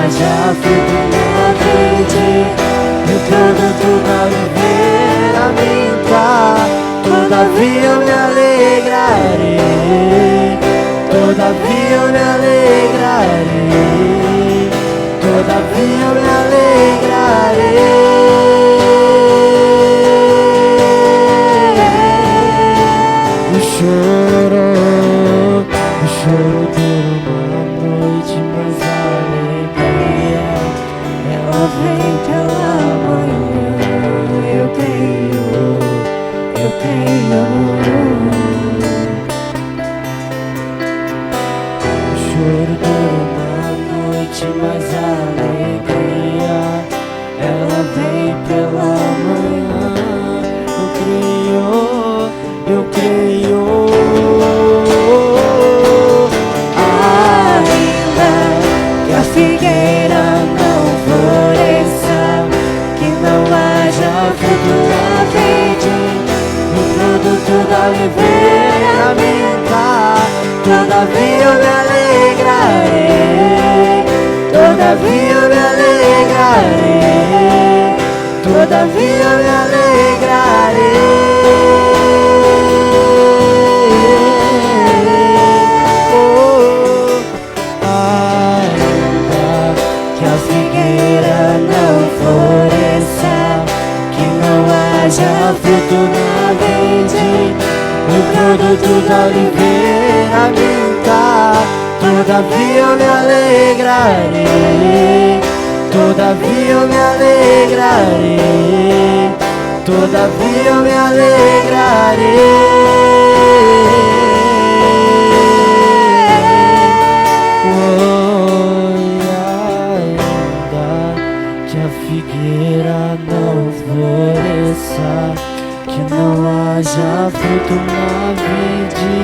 haja fruto na vide, e o produto da oliveira minta. Todavia eu me alegrarei, todavia eu me alegrarei, todavia eu me alegrarei. O choro dura uma noite, mas a alegria ela vem pela manhã. Eu creio, eu creio. O choro dura uma noite, mas a alegria ela vem pela manhã. Eu creio, eu creio. Ainda que a figueira não floresça, que não haja fruto na vide, o produto da oliveira minta. Todavia eu me alegrarei, todavia eu me alegrarei, todavia eu me alegrarei. Ainda que a figueira não floresça, que não haja fruto na vide, o produto da oliveira minta. Todavia eu me alegrarei, todavia eu me alegrarei, todavia eu me alegrarei. Ainda que a figueira não floresça, que não haja fruto na vide,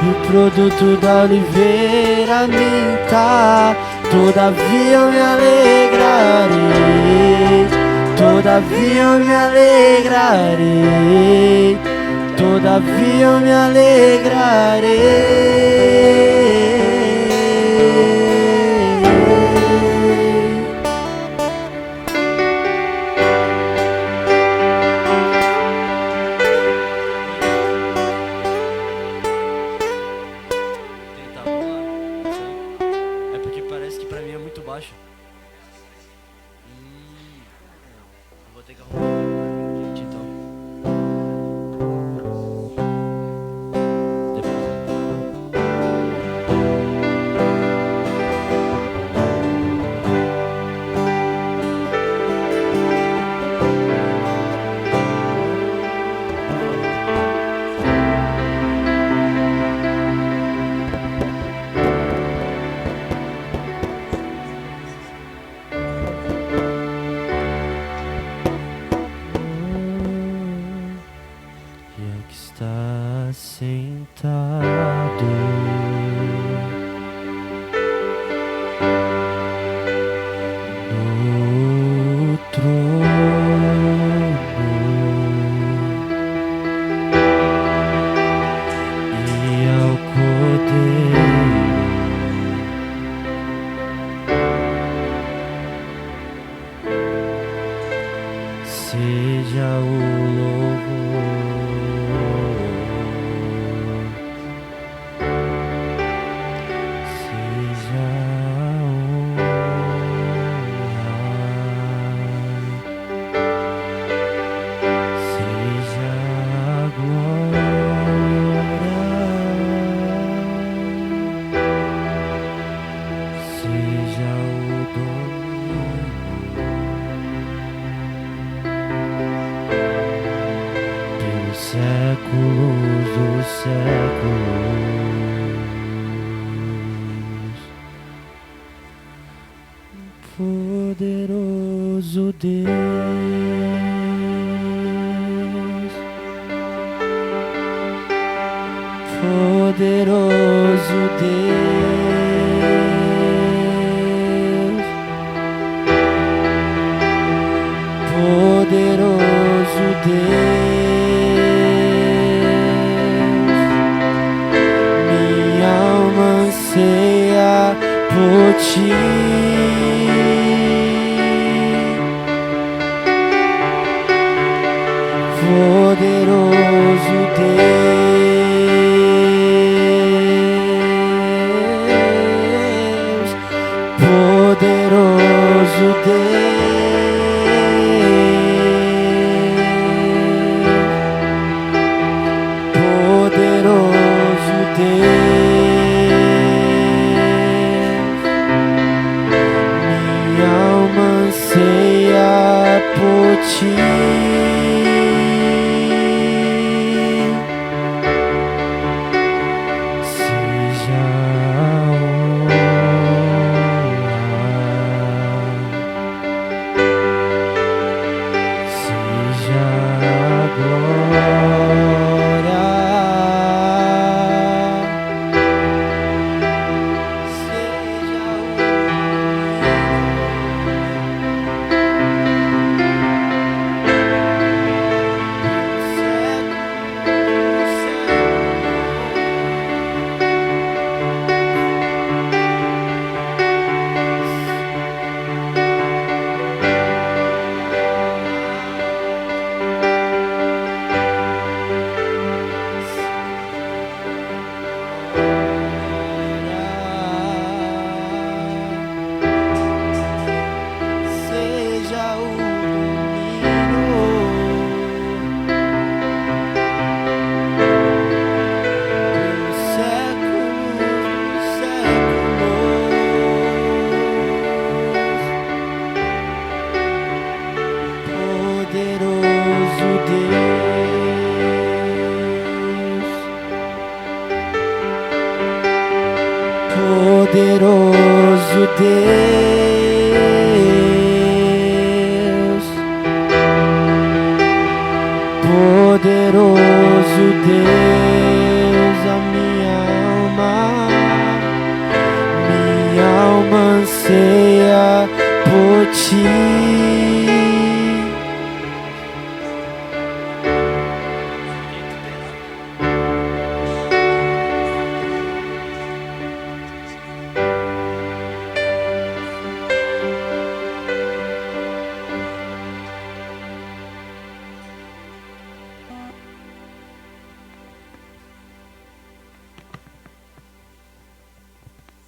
e o produto da oliveira minta. Todavia eu me alegrarei, todavia eu me alegrarei, todavia eu me alegrarei. Poderoso Deus, poderoso Deus, poderoso Deus, minha alma anseia por ti. poderoso Deus, poderoso Deus, poderoso Deus, minha alma anseia por ti. Poderoso Deus, poderoso Deus, a minha alma anseia por ti.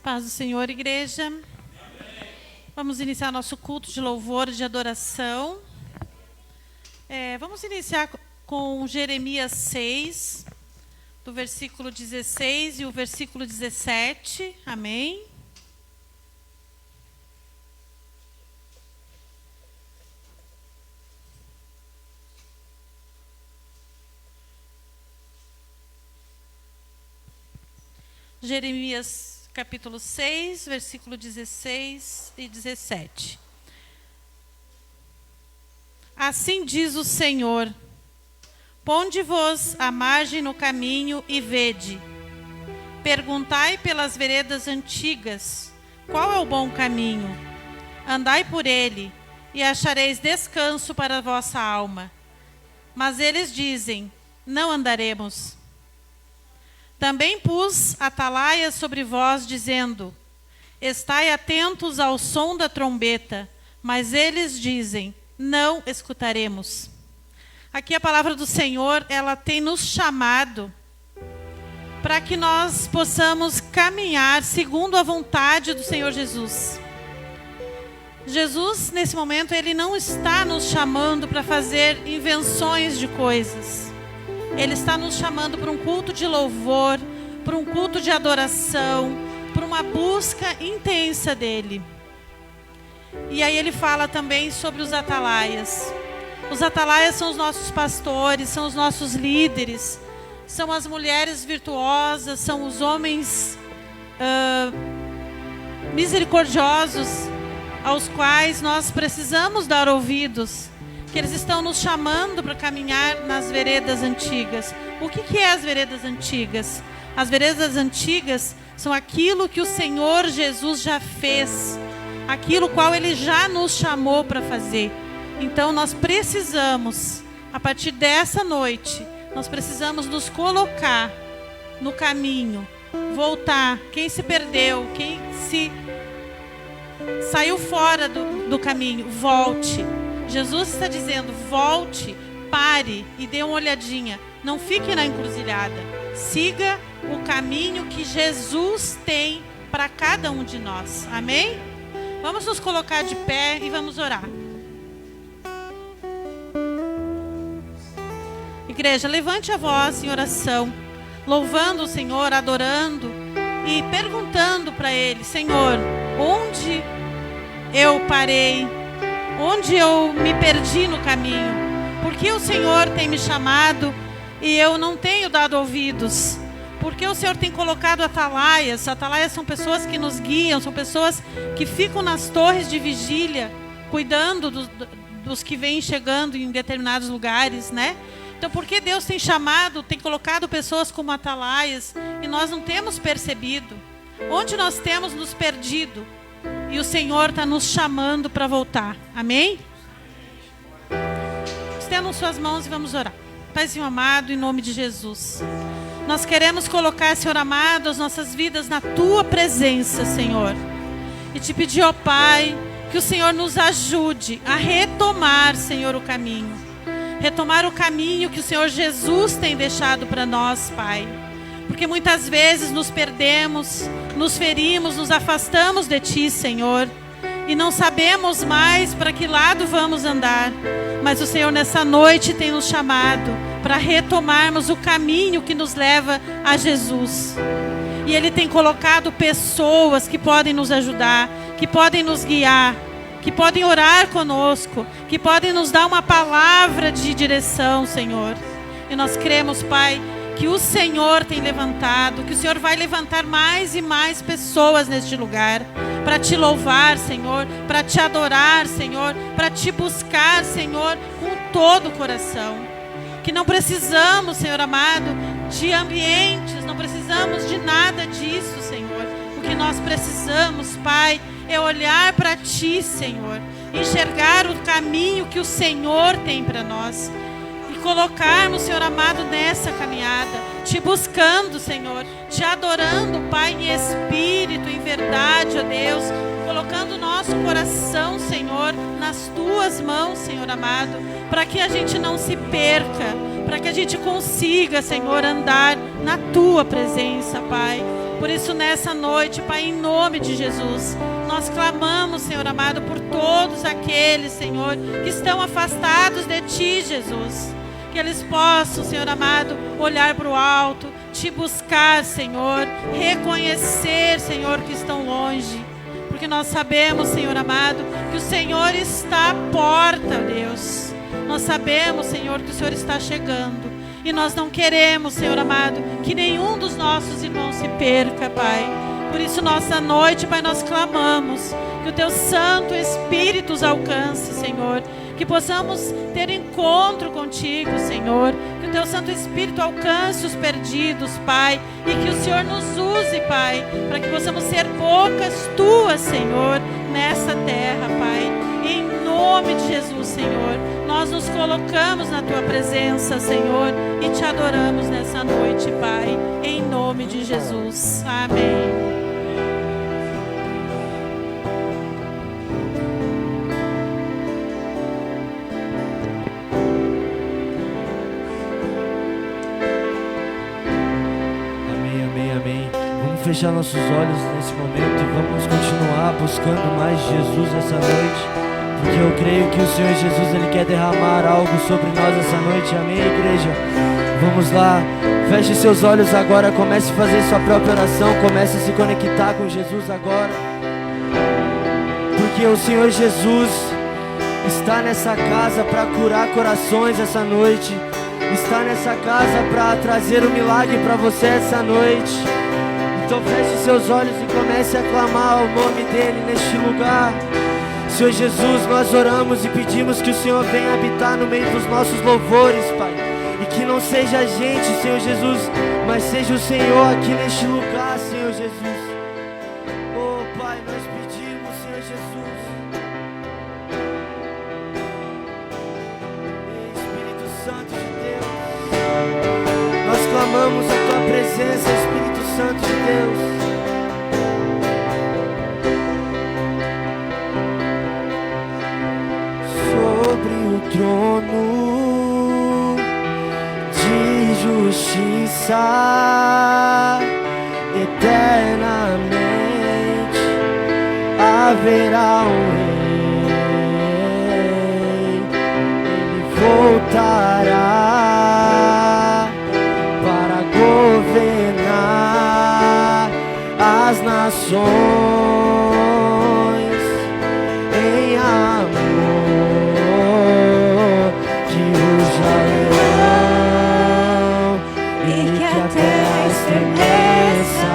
Paz do Senhor, igreja. Amém. Vamos iniciar nosso culto de louvor e de adoração. Vamos iniciar com Jeremias 6, do versículo 16 e o versículo 17. Amém. Jeremias capítulo 6, versículo 16 e 17. Assim diz o Senhor: ponde-vos à margem no caminho e vede. Perguntai pelas veredas antigas, qual é o bom caminho? Andai por ele, e achareis descanso para a vossa alma. Mas eles dizem: não andaremos. Também pus atalaias sobre vós, dizendo: estai atentos ao som da trombeta. Mas eles dizem: não escutaremos. Aqui a palavra do Senhor, ela tem nos chamado para que nós possamos caminhar segundo a vontade do Senhor Jesus. Jesus, nesse momento, ele não está nos chamando para fazer invenções de coisas. Ele está nos chamando para um culto de louvor, para um culto de adoração, para uma busca intensa dele. E aí ele fala também sobre os atalaias. Os atalaias são os nossos pastores, são os nossos líderes, são as mulheres virtuosas, são os homens misericordiosos, aos quais nós precisamos dar ouvidos, que eles estão nos chamando para caminhar nas veredas antigas. O que é as veredas antigas? As veredas antigas são aquilo que o Senhor Jesus já fez, aquilo qual Ele já nos chamou para fazer. Então nós precisamos, a partir dessa noite, nós precisamos nos colocar no caminho, voltar. Quem se perdeu, quem se saiu fora do caminho, volte. Jesus está dizendo: volte pare e dê uma olhadinha. Não fique na encruzilhada. Siga o caminho que Jesus tem para cada um de nós. Amém? Vamos nos colocar de pé e vamos orar. Igreja, levante a voz em oração, louvando o Senhor, adorando e perguntando para Ele: Senhor, onde eu parei? Onde eu me perdi no caminho? Porque o Senhor tem me chamado e eu não tenho dado ouvidos? Porque o Senhor tem colocado atalaias? Atalaias são pessoas que nos guiam, são pessoas que ficam nas torres de vigília, cuidando dos que vêm chegando em determinados lugares, né? Então, por que Deus tem chamado, tem colocado pessoas como atalaias e nós não temos percebido? Onde nós temos nos perdido? E o Senhor está nos chamando para voltar. Amém? Estendam suas mãos e vamos orar. Paizinho amado, em nome de Jesus, nós queremos colocar, Senhor amado, as nossas vidas na Tua presença, Senhor. E te pedir, ó Pai, que o Senhor nos ajude a retomar, Senhor, o caminho. Retomar o caminho que o Senhor Jesus tem deixado para nós, Pai. Porque muitas vezes nos perdemos, nos ferimos, nos afastamos de Ti, Senhor. E não sabemos mais para que lado vamos andar. Mas o Senhor nessa noite tem nos chamado para retomarmos o caminho que nos leva a Jesus. E Ele tem colocado pessoas que podem nos ajudar, que podem nos guiar, que podem orar conosco, que podem nos dar uma palavra de direção, Senhor. E nós cremos, Pai, que o Senhor tem levantado, que o Senhor vai levantar mais e mais pessoas neste lugar, para Te louvar, Senhor, para Te adorar, Senhor, para Te buscar, Senhor, com todo o coração. Que não precisamos, Senhor amado, de ambientes, não precisamos de nada disso, Senhor. O que nós precisamos, Pai, é olhar para Ti, Senhor, enxergar o caminho que o Senhor tem para nós e colocarmos, Senhor amado, nessa caminhada, Te buscando, Senhor, Te adorando, Pai, em espírito, em verdade, ó Deus, colocando o nosso coração, Senhor, nas Tuas mãos, Senhor amado, para que a gente não se perca, para que a gente consiga, Senhor, andar na Tua presença, Pai. Por isso, nessa noite, Pai, em nome de Jesus, nós clamamos, Senhor amado, por todos aqueles, Senhor, que estão afastados de Ti, Jesus. Que eles possam, Senhor amado, olhar para o alto, Te buscar, Senhor, reconhecer, Senhor, que estão longe. Porque nós sabemos, Senhor amado, que o Senhor está à porta, Deus. Nós sabemos, Senhor, que o Senhor está chegando. E nós não queremos, Senhor amado, que nenhum dos nossos irmãos se perca, Pai. Por isso, nossa noite, Pai, nós clamamos que o Teu Santo Espírito os alcance, Senhor. Que possamos ter encontro contigo, Senhor. Que o Teu Santo Espírito alcance os perdidos, Pai. E que o Senhor nos use, Pai, para que possamos ser bocas Tuas, Senhor, nessa terra, Pai. Em nome de Jesus, Senhor, nós nos colocamos na Tua presença, Senhor, e Te adoramos nessa noite, Pai. Em nome de Jesus. Amém. Fechar nossos olhos nesse momento e vamos continuar buscando mais Jesus essa noite, porque eu creio que o Senhor Jesus, Ele quer derramar algo sobre nós essa noite. Amém, igreja? Vamos lá, feche seus olhos agora, comece a fazer sua própria oração, comece a se conectar com Jesus agora, porque o Senhor Jesus está nessa casa para curar corações essa noite, está nessa casa para trazer um milagre para você essa noite. Então feche seus olhos e comece a clamar o nome dEle neste lugar. Senhor Jesus, nós oramos e pedimos que o Senhor venha habitar no meio dos nossos louvores, Pai. E que não seja a gente, Senhor Jesus, mas seja o Senhor aqui neste lugar, Senhor Jesus. Oh, Pai, nós pedimos, Senhor Jesus. Espírito Santo de Deus, nós clamamos a Tua presença, Espírito Santo de Deus. Sobre o trono justiça. Eternamente haverá um rei, ele voltará para governar as nações em amor, que ruja o leão e que a terra estremeça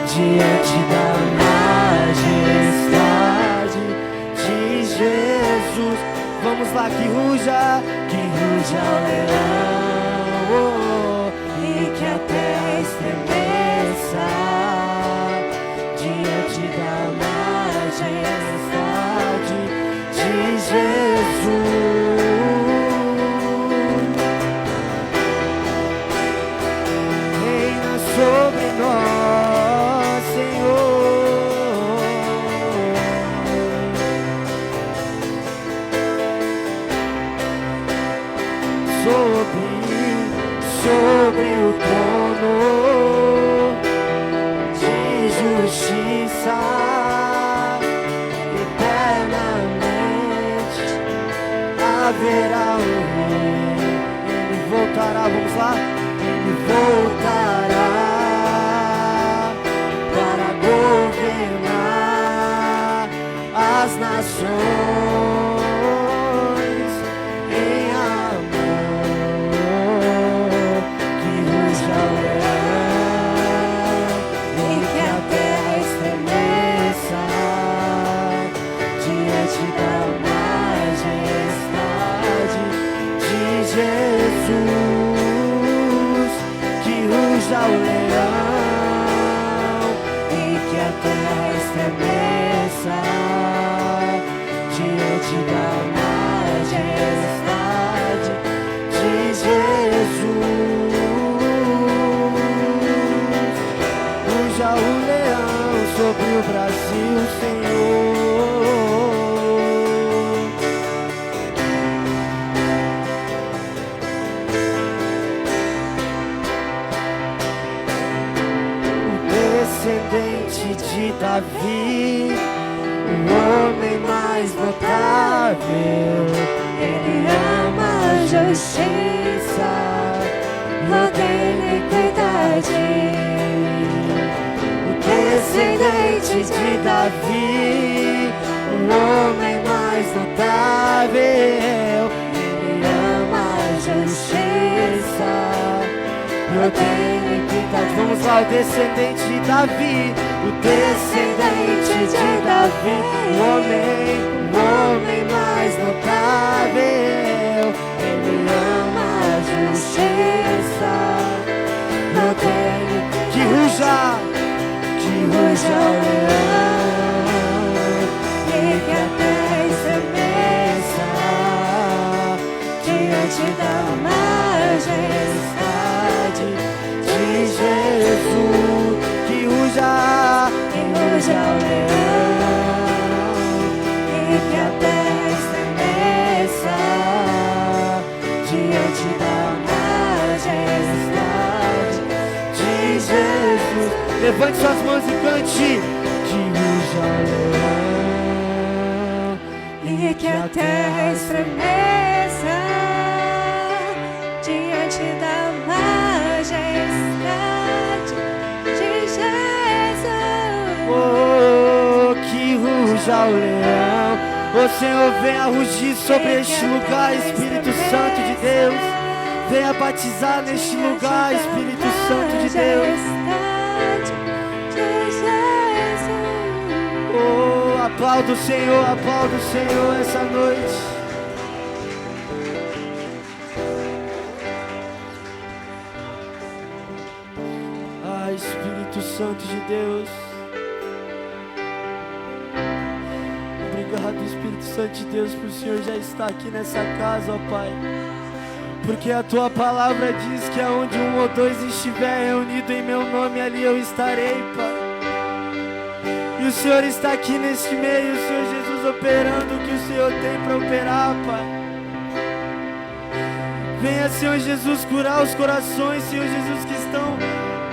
diante da majestade de Jesus. Vamos lá, que ruja o leão e que a terra estremeça diante da majestade de Jesus. Reina sobre nós, Senhor, sobre o trono de justiça. Eternamente haverá um rei, ele voltará, vamos lá, ele voltará para governar as nações em amor, que ruja o leão e que a terra estremeça diante da majestade de Jesus. Que ruja o leão e que a terra estremeça diante da majestade de Jesus. Ruja o leão sobre o Brasil, Senhor. O descendente de Davi, o homem mais notável, ele ama a justiça, odeia iniquidade. O descendente de Davi, o homem mais notável, ele ama a justiça, odeia iniquidade. Vamos lá, o descendente de Davi, o descendente de Davi, o homem mais notável, ele ama a justiça, odeia que ruja o leão e que a terra estremeça diante da majestade de Jesus. Que ruja o leão e que a terra estremeça diante da majestade de Jesus. Levante suas mãos e cante. Que ruja o leão e que a terra estremeça diante da majestade de Jesus. Oh, que ruja o leão. O Senhor venha rugir sobre este lugar, Espírito Santo de Deus. Venha batizar neste lugar, Espírito Santo de Deus. Oh, aplauda o Senhor essa noite. Ah, Espírito Santo de Deus. Obrigado, Espírito Santo de Deus, por o Senhor já estar aqui nessa casa, ó Pai. Porque a Tua palavra diz que aonde um ou dois estiver reunido em meu nome, ali eu estarei, Pai. E o Senhor está aqui neste meio, o Senhor Jesus operando o que o Senhor tem para operar, Pai. Venha, Senhor Jesus, curar os corações, Senhor Jesus, que estão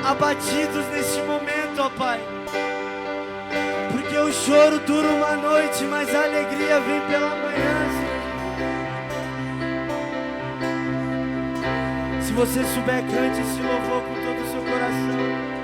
abatidos neste momento, ó Pai. Porque o choro dura uma noite, mas a alegria vem pela manhã, Senhor. Se você souber, cante esse louvor com todo o seu coração.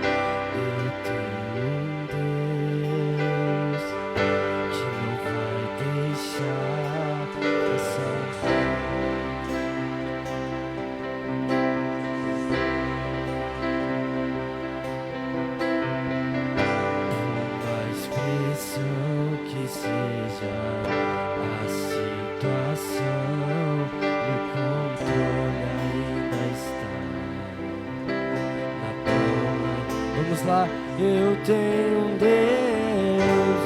Eu tenho um Deus,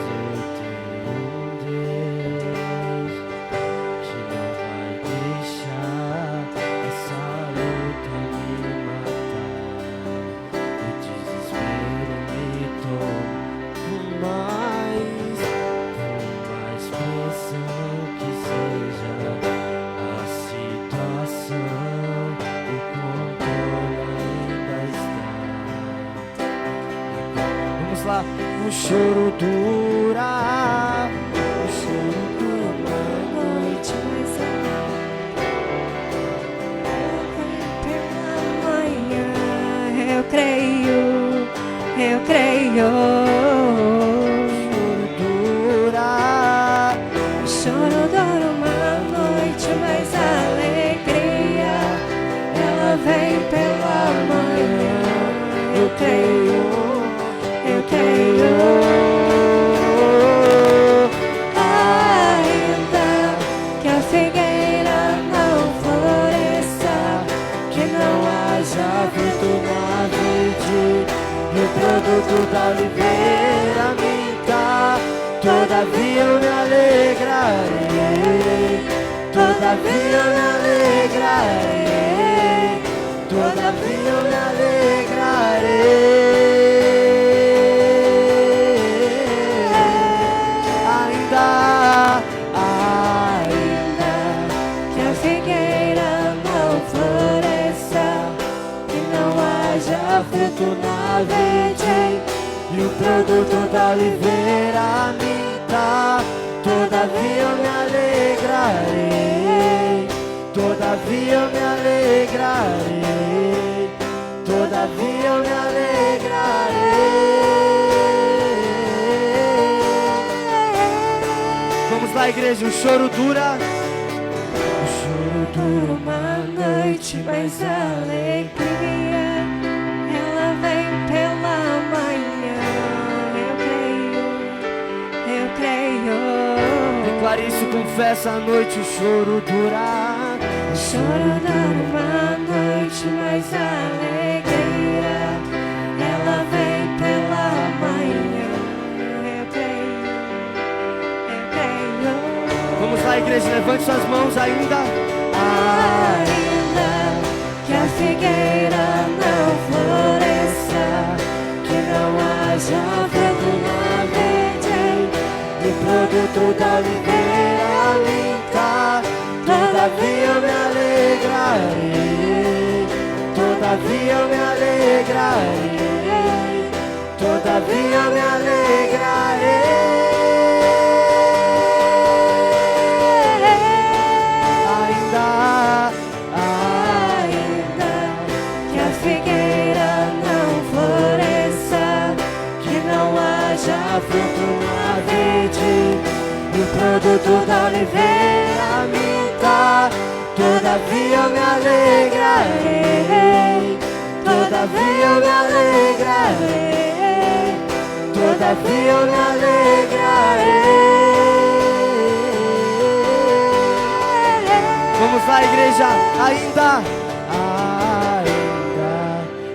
que não vai deixar essa luta me matar. O desespero me toma, por mais pressão que seja a situação, o controle ainda está. Vamos lá, o choro dura, uma noite, mas pela manhã eu creio. O choro dura uma noite, mas a alegria ela vem pela manhã. Eu creio. Ainda que a figueira não floresça, que não haja fruto na vide, e o produto da oliveira minta, todavia eu me alegrarei, todavia eu me alegrarei, todavia eu me alegrarei. Fruto na vide e o produto da oliveira minta, todavia eu me alegrarei, todavia eu me alegrarei, todavia eu me alegrarei. Vamos lá, igreja, o choro dura. O choro dura uma noite, mas a alegria pela manhã. Eu creio. Declare isso, confessa a noite, o choro dura. O choro dura uma noite, mas a alegria ela vem pela manhã. Eu creio. Vamos lá, igreja, levante suas mãos ainda. Ainda que a figueira não floresça, que não haja fruto na vide, e o produto da oliveira minta, todavia eu me alegrarei, todavia eu me alegrarei, todavia eu me alegrarei. Fruto na vide e o produto da oliveira minta, todavia eu me alegrarei, todavia eu me alegrarei, todavia eu me alegrarei. Vamos lá, igreja, ainda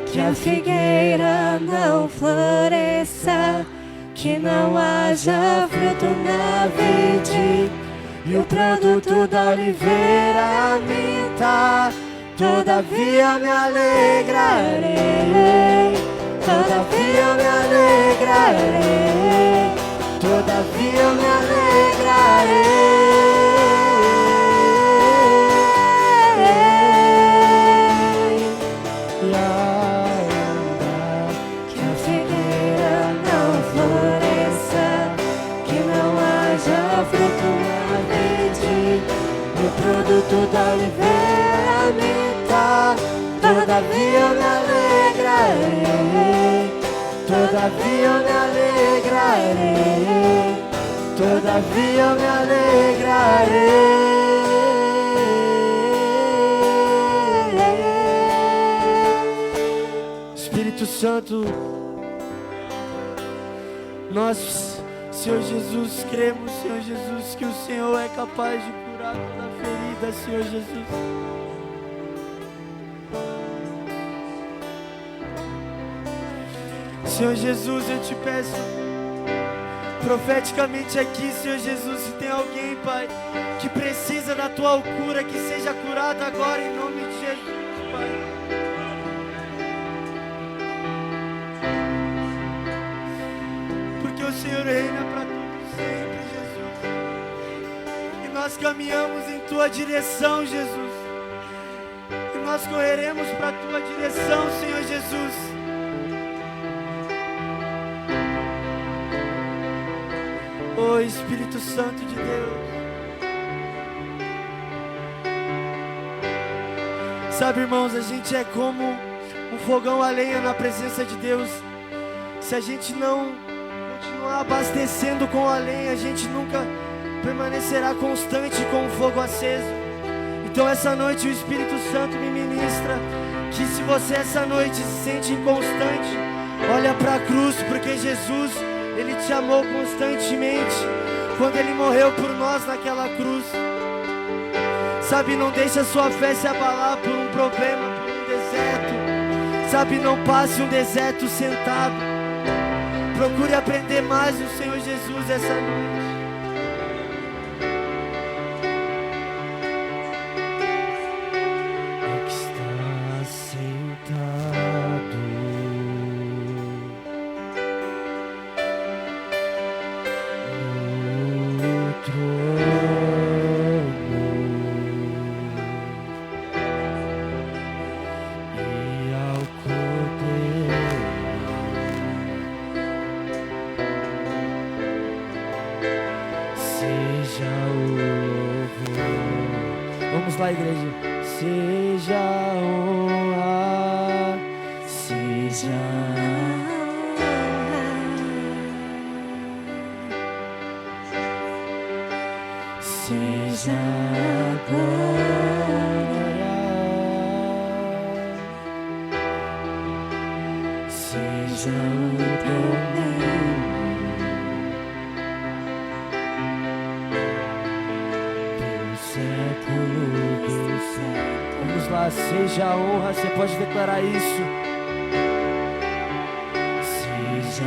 que a figueira não floresça, que não haja fruto na vide e o produto da oliveira minta, todavia me alegrarei, todavia eu me alegrarei, todavia eu me alegrarei. produto da oliveira me dá. Todavia eu me alegrarei, todavia eu me alegrarei, todavia eu me alegrarei. Espírito Santo, nós, Senhor Jesus, cremos, Senhor Jesus, que o Senhor é capaz de curar toda ferida, Senhor Jesus. Senhor Jesus, eu te peço, profeticamente aqui, Senhor Jesus, se tem alguém, Pai, que precisa da Tua cura, que seja curado agora em nome de Jesus, Pai. Porque o Senhor reina para tudo sempre, Jesus. E nós caminhamos em Tua direção, Jesus. E nós correremos para a Tua direção, Senhor Jesus. Oh Espírito Santo de Deus. Sabe, irmãos, a gente é como um fogão a lenha na presença de Deus. Se a gente não continuar abastecendo com a lenha, a gente nunca permanecerá constante com o fogo aceso. Então essa noite o Espírito Santo me ministra que se você essa noite se sente inconstante, olha para a cruz, porque Jesus, Ele te amou constantemente quando Ele morreu por nós naquela cruz. Sabe, não deixe a sua fé se abalar por um problema, por um deserto. Sabe, não passe um deserto sentado. Procure aprender mais do Senhor Jesus essa noite. É que está sentado no trono e ao Cordeiro seja o louvor. Vamos lá, igreja. Seja a honra, seja Seja a glória, seja o domínio, pelo século dos séculos. Vamos lá, seja a honra, você pode declarar isso. Seja a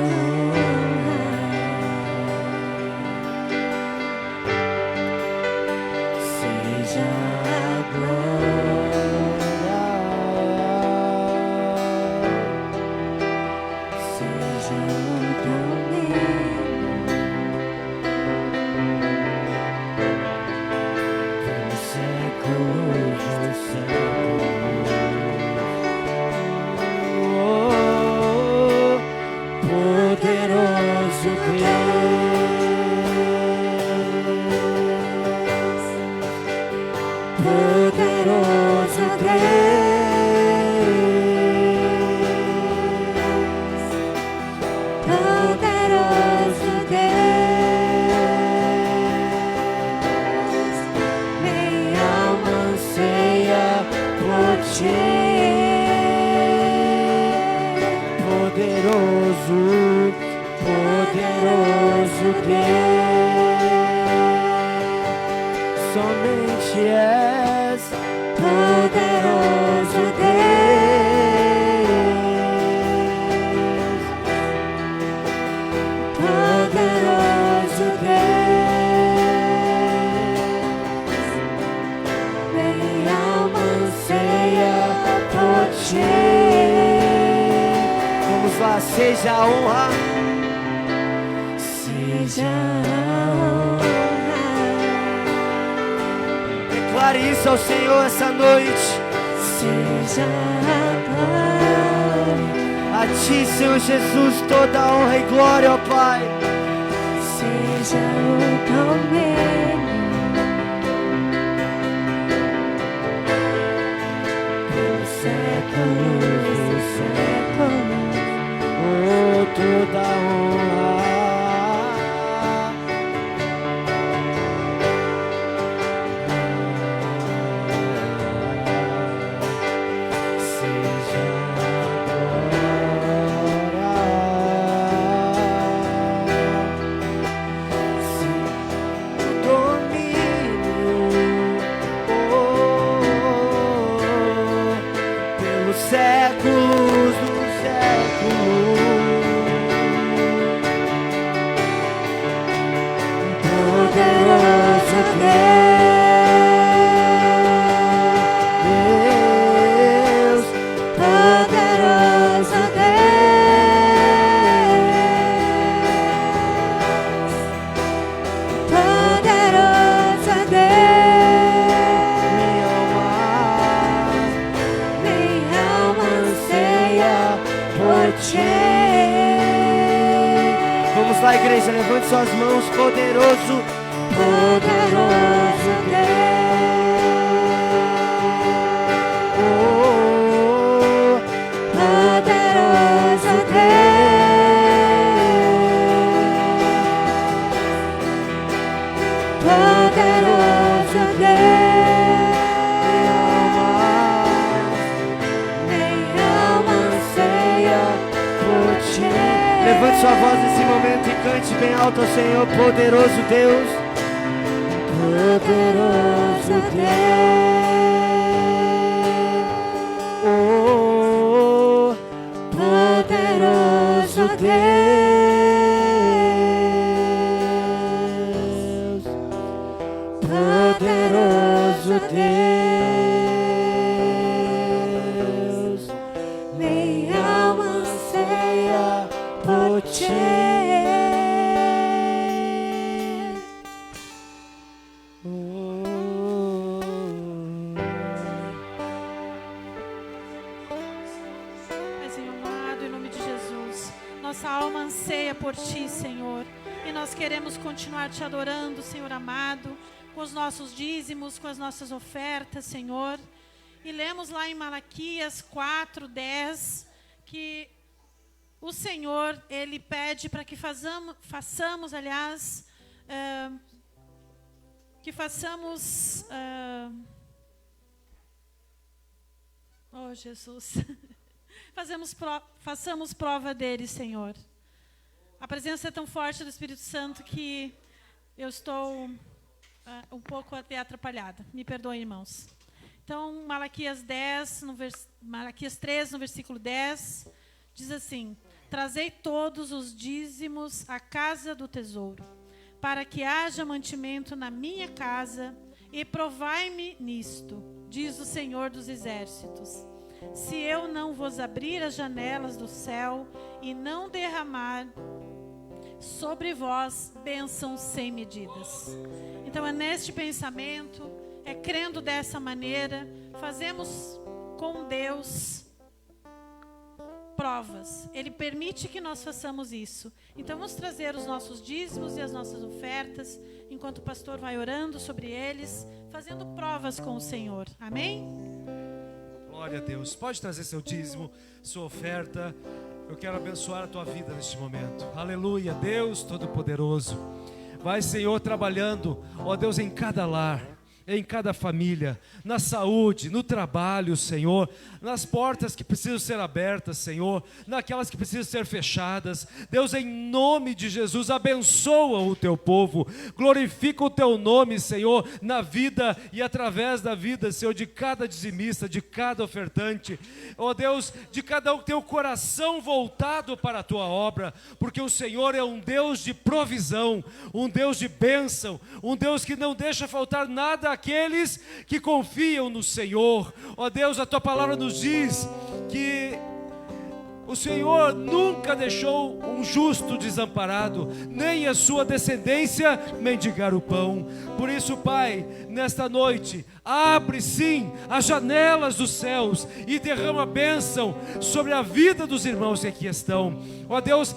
honra, seja a glória, seja o domínio, pelo século dos séculos. Oh, Poderoso Deus, poderoso Deus, poderoso Deus, minha alma anseia por ti. poderoso, Poderoso Deus, somente és poderoso Deus, poderoso Deus, minha alma anseia por ti. Vamos lá, seja a honra, Seja a honra, declare isso ao Senhor essa noite. seja a glória, A Ti, Senhor Jesus, toda a honra e glória, ó Pai. seja o domínio, toda honra. Séculos dos séculos, poderoso Deus, poderoso Deus, poderoso Deus, minha alma anseia por ti. Vamos lá, igreja, levante suas mãos, poderoso, poderoso Deus, poderoso Deus, poderoso Deus, minha alma anseia por ti. levante sua voz nesse momento e cante bem alto ao Senhor, poderoso Deus. Poderoso Deus, Oh, poderoso Deus, poderoso Deus, minha alma anseia por ti. Senhor amado, em nome de Jesus, nossa alma anseia por Ti, Senhor, e nós queremos continuar Te adorando, Senhor amado, com os nossos dízimos, com as nossas ofertas, Senhor. E lemos lá em Malaquias 4:10 que o Senhor, Ele pede para que façamos, oh Jesus, façamos prova dele, Senhor. A presença é tão forte do Espírito Santo que eu estou um pouco até atrapalhada. Me perdoem, irmãos. Então, Malaquias 3, no versículo 10, diz assim: trazei todos os dízimos à casa do tesouro, para que haja mantimento na minha casa, e provai-me nisto, diz o Senhor dos Exércitos. Se eu não vos abrir as janelas do céu e não derramar sobre vós bênçãos sem medidas. Então é neste pensamento, é crendo dessa maneira, fazemos com Deus provas. Ele permite que nós façamos isso. Então vamos trazer os nossos dízimos e as nossas ofertas, enquanto o pastor vai orando sobre eles, fazendo provas com o Senhor. Amém? Glória a Deus. Pode trazer seu dízimo, sua oferta. Eu quero abençoar a tua vida neste momento. Aleluia, Deus Todo-Poderoso. Vai, Senhor, trabalhando, ó Deus, em cada lar, em cada família, na saúde, no trabalho, Senhor, nas portas que precisam ser abertas, Senhor, naquelas que precisam ser fechadas. Deus, em nome de Jesus, abençoa o teu povo, glorifica o teu nome, Senhor, na vida e através da vida, Senhor, de cada dizimista, de cada ofertante, ó Deus, de cada um que tem o coração voltado para a tua obra, porque o Senhor é um Deus de provisão, um Deus de bênção, um Deus que não deixa faltar nada àqueles que confiam no Senhor. Ó Deus, a tua palavra nos diz que o Senhor nunca deixou um justo desamparado, nem a sua descendência mendigar o pão. Por isso, Pai, nesta noite, abre sim as janelas dos céus e derrama bênção sobre a vida dos irmãos que aqui estão. Ó Deus,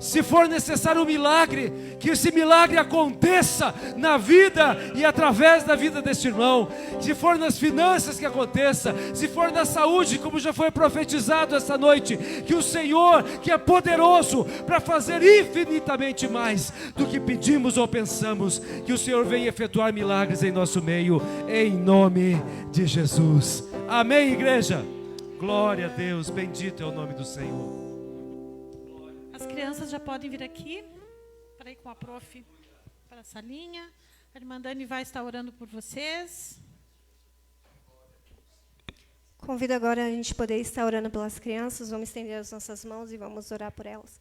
Se for necessário um milagre, que esse milagre aconteça na vida e através da vida deste irmão. Se for nas finanças, que aconteça. Se for na saúde, como já foi profetizado essa noite, que o Senhor, que é poderoso para fazer infinitamente mais do que pedimos ou pensamos, que o Senhor venha efetuar milagres em nosso meio, em nome de Jesus. Amém, igreja? Glória a Deus, bendito é o nome do Senhor. As crianças já podem vir aqui, para ir com a prof para a salinha. A irmã Dani vai estar orando por vocês. Convido agora a gente poder estar orando pelas crianças. Vamos estender as nossas mãos e vamos orar por elas.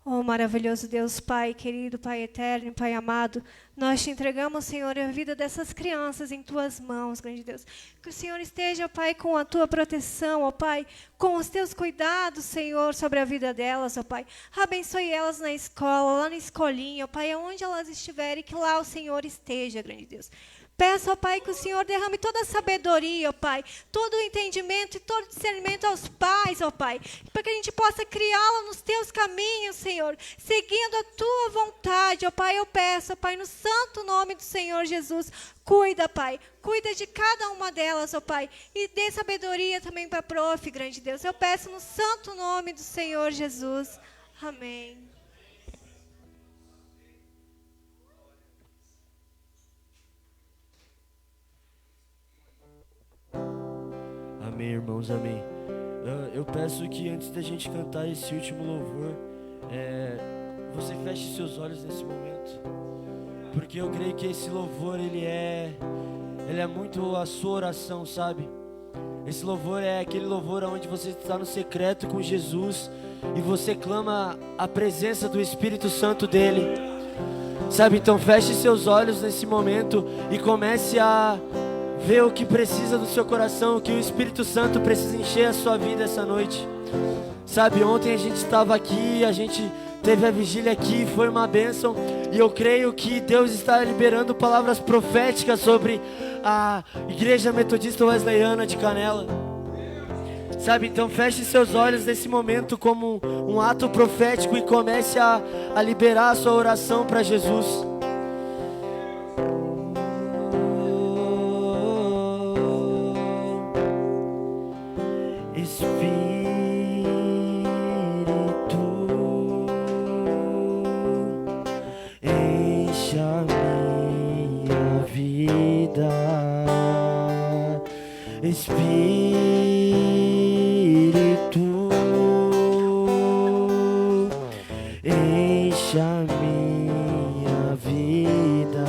Oh, maravilhoso Deus, Pai querido, Pai eterno, Pai amado, nós te entregamos, Senhor, a vida dessas crianças em Tuas mãos, grande Deus. Que o Senhor esteja, Pai, com a Tua proteção, ó Pai, com os Teus cuidados, Senhor, sobre a vida delas, ó Pai. Abençoe elas na escola, lá na escolinha, ó Pai, aonde elas estiverem, que lá o Senhor esteja, grande Deus. Peço, ó Pai, que o Senhor derrame toda a sabedoria, ó Pai, todo o entendimento e todo o discernimento aos pais, ó Pai, para que a gente possa criá-la nos Teus caminhos, Senhor, seguindo a Tua vontade, ó Pai. Eu peço, ó Pai, no santo nome do Senhor Jesus, cuida, Pai, cuida de cada uma delas, ó Pai, e dê sabedoria também para a prof, grande Deus. Eu peço no santo nome do Senhor Jesus. Amém. Amém, irmãos, amém. Eu peço que antes da gente cantar esse último louvor, você feche seus olhos nesse momento, porque eu creio que esse louvor, ele é muito a sua oração, sabe? Esse louvor é aquele louvor onde você está no secreto com Jesus e você clama a presença do Espírito Santo dele, sabe? Então feche seus olhos nesse momento e comece a ver o que precisa do seu coração, o que o Espírito Santo precisa encher a sua vida essa noite. Sabe, ontem a gente estava aqui, a gente teve a vigília aqui, foi uma bênção. E eu creio que Deus está liberando palavras proféticas sobre a Igreja Metodista Wesleyana de Canela. Sabe, então feche seus olhos nesse momento como um ato profético e comece a liberar a sua oração para Jesus. Espírito, encha minha vida,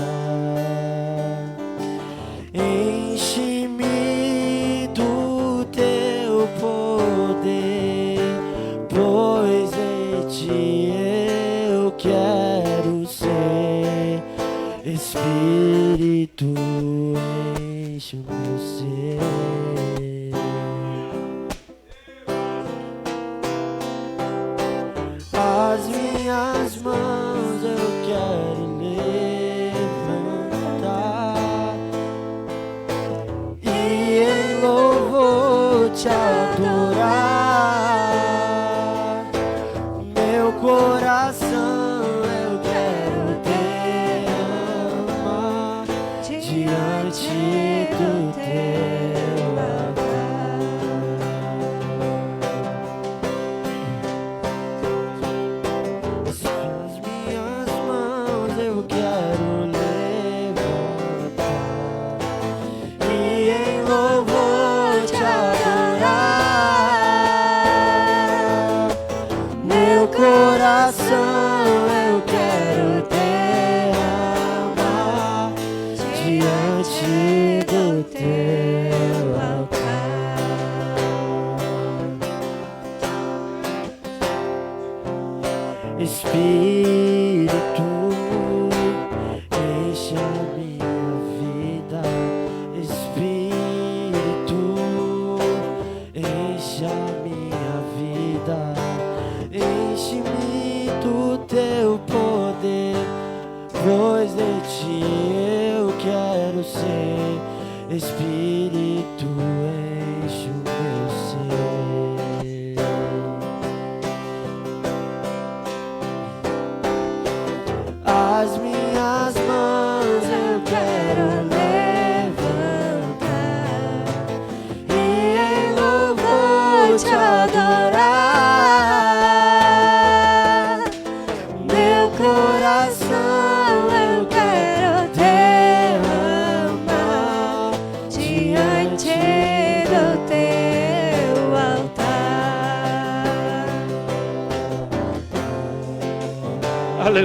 enche-me do teu poder, pois em ti eu quero ser. Espírito, enche o meu ser. As minhas mãos eu quero levantar e em louvor te adorar. Meu coração eu quero derramar diante do teu altar. As minhas mãos eu quero levantar e em louvor te adorar. Meu coração eu quero derramar diante do teu altar. Espírito, enche a minha vida. Espírito, enche a minha vida. Enche-me do teu poder, pois de ti eu quero ser. Espírito, enche o meu ser.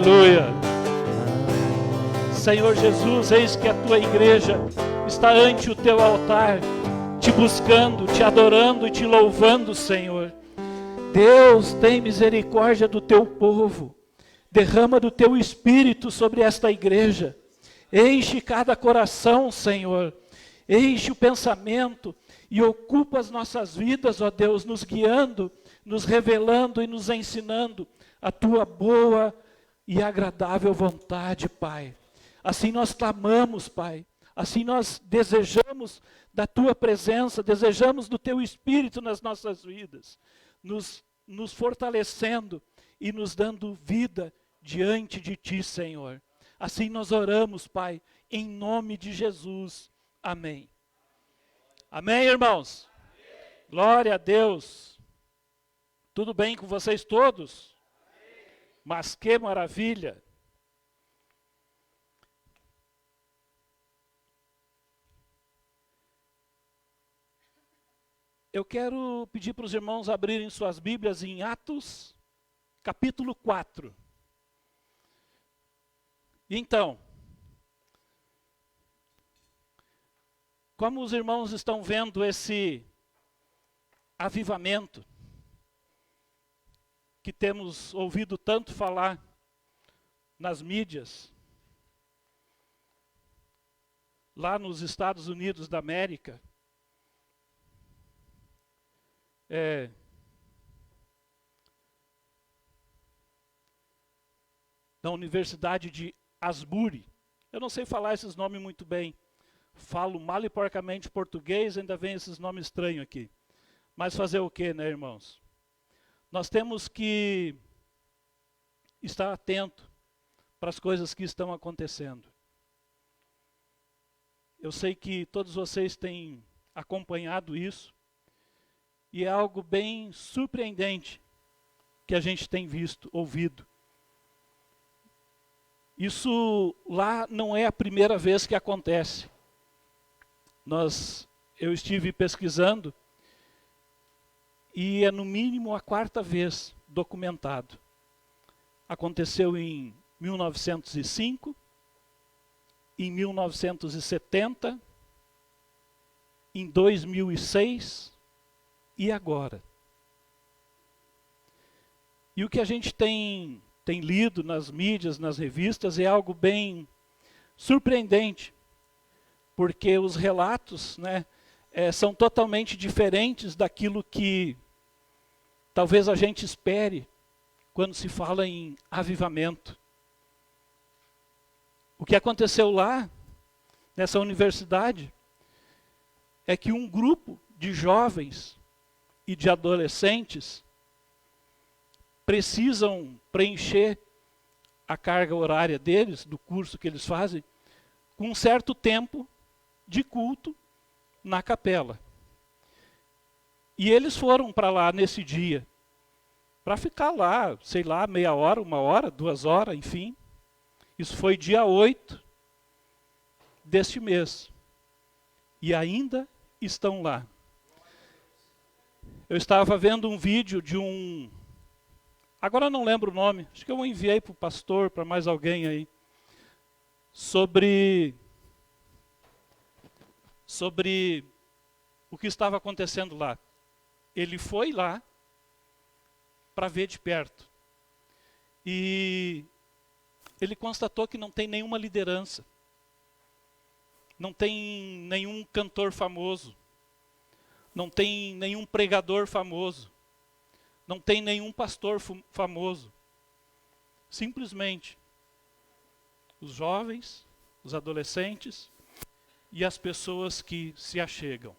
Aleluia. Senhor Jesus, eis que a tua igreja está ante o teu altar, te buscando, te adorando e te louvando, Senhor. Deus, tem misericórdia do teu povo. Derrama do teu espírito sobre esta igreja. Enche cada coração, Senhor. Enche o pensamento e ocupa as nossas vidas, ó Deus, nos guiando, nos revelando e nos ensinando a tua boa e agradável vontade, Pai. Assim nós clamamos, Pai. Assim nós desejamos da tua presença, desejamos do teu espírito nas nossas vidas, nos fortalecendo e nos dando vida diante de ti, Senhor. Assim nós oramos, Pai, em nome de Jesus. Amém. Amém, irmãos? Amém. Glória a Deus. Tudo bem com vocês todos? Amém. Mas que maravilha. Eu quero pedir para os irmãos abrirem suas Bíblias em Atos, capítulo 4. Então, como os irmãos estão vendo esse avivamento que temos ouvido tanto falar nas mídias, lá nos Estados Unidos da América, na Universidade de Asbury. Eu não sei falar esses nomes muito bem. Falo mal e porcamente português, ainda vem esses nomes estranhos aqui. Mas fazer o quê, né, irmãos? Nós temos que estar atento para as coisas que estão acontecendo. Eu sei que todos vocês têm acompanhado isso, e é algo bem surpreendente que a gente tem visto, ouvido. Isso lá não é a primeira vez que acontece. Eu estive pesquisando e é no mínimo a 4ª vez documentado. Aconteceu em 1905, em 1970, em 2006 e agora. E o que a gente tem lido nas mídias, nas revistas, é algo bem surpreendente, porque os relatos, né, são totalmente diferentes daquilo que talvez a gente espere quando se fala em avivamento. O que aconteceu lá, nessa universidade, é que um grupo de jovens e de adolescentes precisam preencher a carga horária deles, do curso que eles fazem, com um certo tempo de culto na capela. E eles foram para lá nesse dia, para ficar lá, sei lá, meia hora, 1 hora, 2 horas, enfim. Isso foi dia 8 deste mês. E ainda estão lá. Eu estava vendo um vídeo de agora eu não lembro o nome, acho que eu enviei para o pastor, para mais alguém aí, sobre o que estava acontecendo lá. Ele foi lá para ver de perto. E ele constatou que não tem nenhuma liderança. Não tem nenhum cantor famoso. Não tem nenhum pregador famoso. Não tem nenhum pastor famoso. Simplesmente os jovens, os adolescentes e as pessoas que se achegam.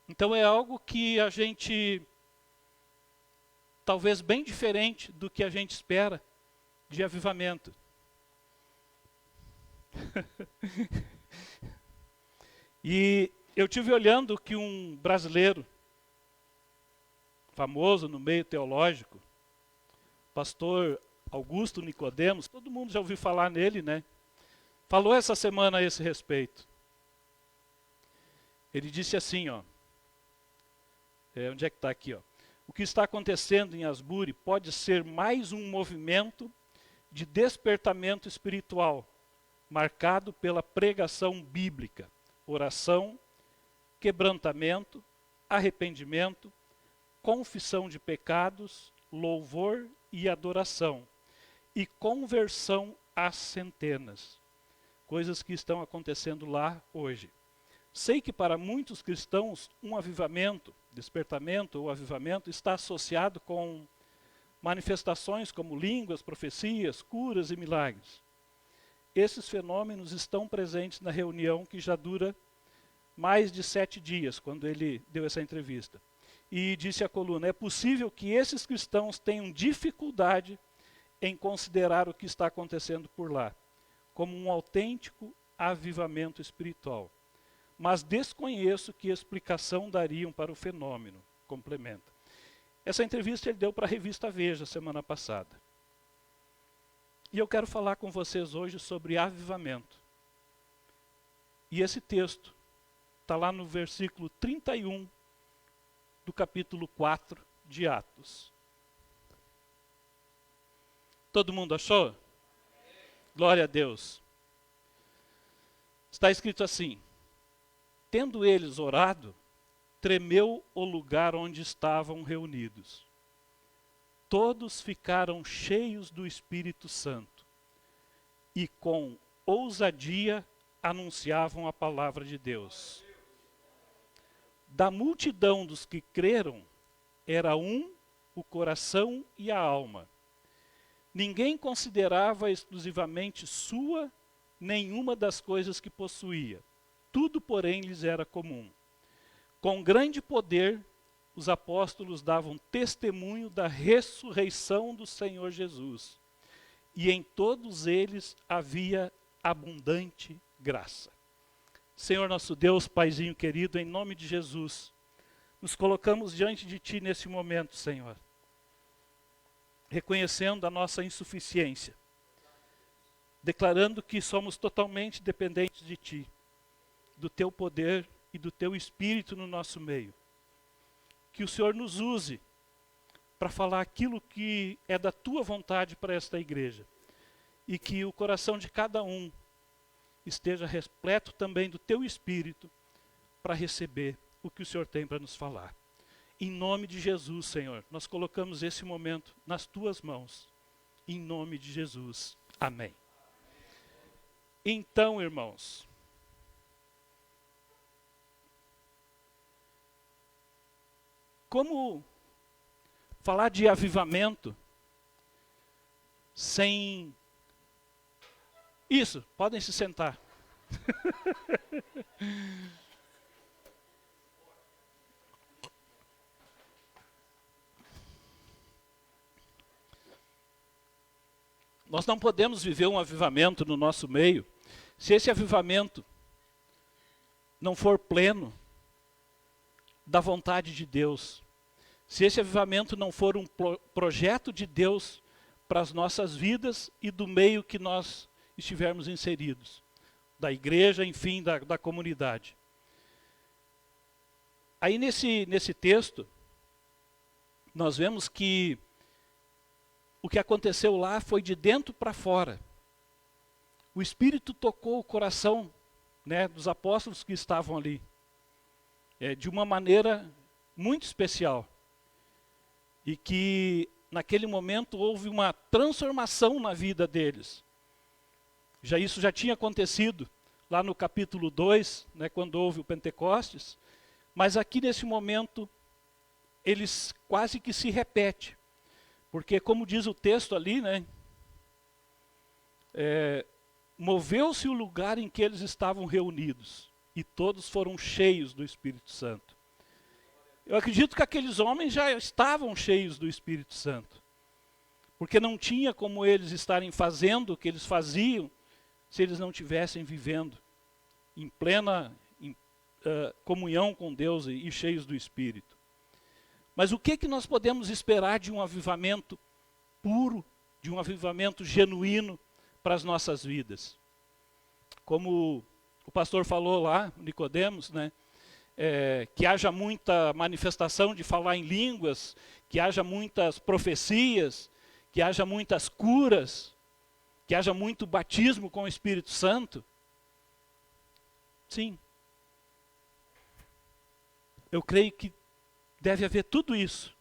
Então é algo que a gente, talvez bem diferente do que a gente espera de avivamento. E eu tive olhando que um brasileiro famoso no meio teológico, pastor Augusto Nicodemos, todo mundo já ouviu falar nele, né? Falou essa semana a esse respeito. Ele disse assim, ó, onde é que está aqui, ó? O que está acontecendo em Asbury pode ser mais um movimento de despertamento espiritual, marcado pela pregação bíblica, oração, quebrantamento, arrependimento, confissão de pecados, louvor e adoração, e conversão às centenas. Coisas que estão acontecendo lá hoje. Sei que para muitos cristãos um avivamento, despertamento ou avivamento está associado com manifestações como línguas, profecias, curas e milagres. Esses fenômenos estão presentes na reunião que já dura mais de 7 dias, quando ele deu essa entrevista. E disse à coluna, é possível que esses cristãos tenham dificuldade em considerar o que está acontecendo por lá como um autêntico avivamento espiritual. Mas desconheço que explicação dariam para o fenômeno, complementa. Essa entrevista ele deu para a revista Veja semana passada. E eu quero falar com vocês hoje sobre avivamento. E esse texto está lá no versículo 31 do capítulo 4 de Atos. Todo mundo achou? Glória a Deus. Está escrito assim: tendo eles orado, tremeu o lugar onde estavam reunidos. Todos ficaram cheios do Espírito Santo e com ousadia anunciavam a palavra de Deus. Da multidão dos que creram, era um o coração e a alma. Ninguém considerava exclusivamente sua nenhuma das coisas que possuía. Tudo, porém, lhes era comum. Com grande poder, os apóstolos davam testemunho da ressurreição do Senhor Jesus. E em todos eles havia abundante graça. Senhor nosso Deus, Paizinho querido, em nome de Jesus, nos colocamos diante de Ti nesse momento, Senhor, reconhecendo a nossa insuficiência, declarando que somos totalmente dependentes de Ti, do Teu poder e do Teu Espírito no nosso meio. Que o Senhor nos use para falar aquilo que é da Tua vontade para esta igreja, e que o coração de cada um esteja repleto também do Teu Espírito para receber o que o Senhor tem para nos falar. Em nome de Jesus, Senhor, nós colocamos esse momento nas Tuas mãos. Em nome de Jesus. Amém. Então, irmãos, como falar de avivamento sem... Isso, podem se sentar. Nós não podemos viver um avivamento no nosso meio se esse avivamento não for pleno da vontade de Deus. Se esse avivamento não for um projeto de Deus para as nossas vidas e do meio que nós estivermos inseridos, da igreja, enfim, da comunidade. Aí nesse texto, nós vemos que o que aconteceu lá foi de dentro para fora. O Espírito tocou o coração, né, dos apóstolos que estavam ali, de uma maneira muito especial. E que naquele momento houve uma transformação na vida deles. Isso já tinha acontecido lá no capítulo 2, né, quando houve o Pentecostes, mas aqui nesse momento eles quase que se repete. Porque como diz o texto ali, né, moveu-se o lugar em que eles estavam reunidos e todos foram cheios do Espírito Santo. Eu acredito que aqueles homens já estavam cheios do Espírito Santo, porque não tinha como eles estarem fazendo o que eles faziam se eles não estivessem vivendo em plena comunhão com Deus e cheios do Espírito. Mas o que nós podemos esperar de um avivamento puro, de um avivamento genuíno para as nossas vidas? Como o pastor falou lá, Nicodemos, né? Que haja muita manifestação de falar em línguas, que haja muitas profecias, que haja muitas curas. Que haja muito batismo com o Espírito Santo? Sim. Eu creio que deve haver tudo isso.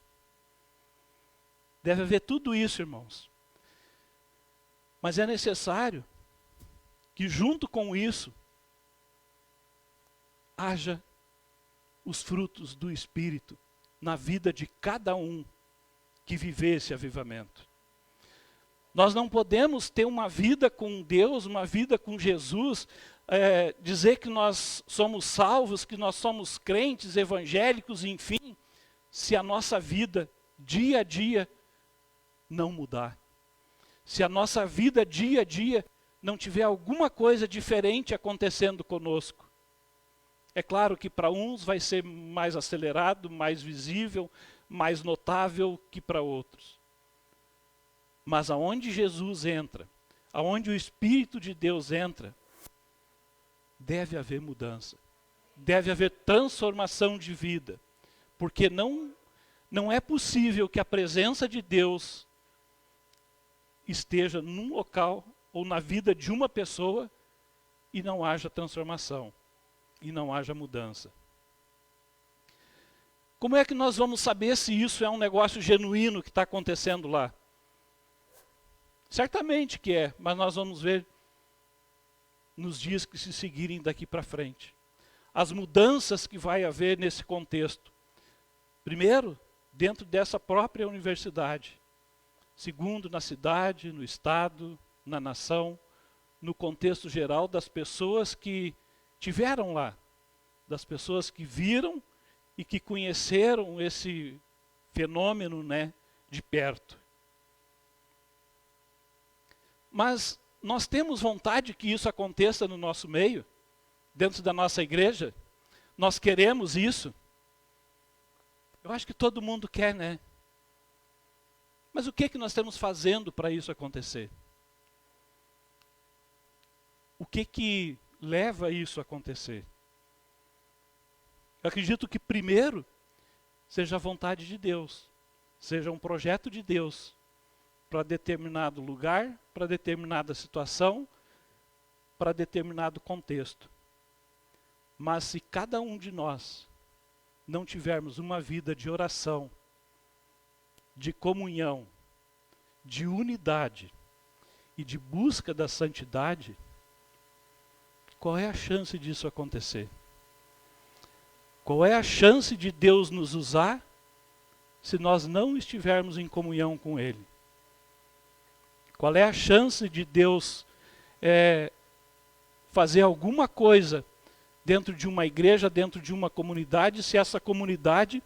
Deve haver tudo isso, irmãos. Mas é necessário que junto com isso haja os frutos do Espírito na vida de cada um que viver esse avivamento. Nós não podemos ter uma vida com Deus, uma vida com Jesus, dizer que nós somos salvos, que nós somos crentes, evangélicos, enfim, se a nossa vida, dia a dia, não mudar. Se a nossa vida, dia a dia, não tiver alguma coisa diferente acontecendo conosco. É claro que para uns vai ser mais acelerado, mais visível, mais notável que para outros. Mas aonde Jesus entra, aonde o Espírito de Deus entra, deve haver mudança. Deve haver transformação de vida. Porque não é possível que a presença de Deus esteja num local ou na vida de uma pessoa e não haja transformação, e não haja mudança. Como é que nós vamos saber se isso é um negócio genuíno que está acontecendo lá? Certamente que é, mas nós vamos ver nos dias que se seguirem daqui para frente. As mudanças que vai haver nesse contexto. Primeiro, dentro dessa própria universidade. Segundo, na cidade, no estado, na nação, no contexto geral das pessoas que tiveram lá, das pessoas que viram e que conheceram esse fenômeno, né, de perto. Mas nós temos vontade que isso aconteça no nosso meio, dentro da nossa igreja? Nós queremos isso? Eu acho que todo mundo quer, né? Mas o que é que nós estamos fazendo para isso acontecer? O que que leva isso a acontecer? Eu acredito que primeiro seja a vontade de Deus, seja um projeto de Deus para determinado lugar, para determinada situação, para determinado contexto. Mas se cada um de nós não tivermos uma vida de oração, de comunhão, de unidade e de busca da santidade, qual é a chance disso acontecer? Qual é a chance de Deus nos usar se nós não estivermos em comunhão com Ele? Qual é a chance de Deus fazer alguma coisa dentro de uma igreja, dentro de uma comunidade, se essa comunidade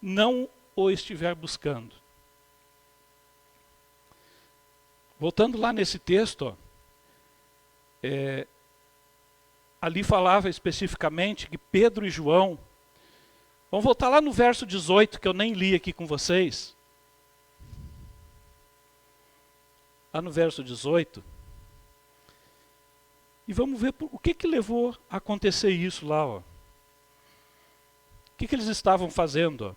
não o estiver buscando? Voltando lá nesse texto, ali falava especificamente que Pedro e João, vamos voltar lá no verso 18, que eu nem li aqui com vocês. Lá no verso 18. E vamos ver o que levou a acontecer isso lá. Ó. O que eles estavam fazendo? Ó?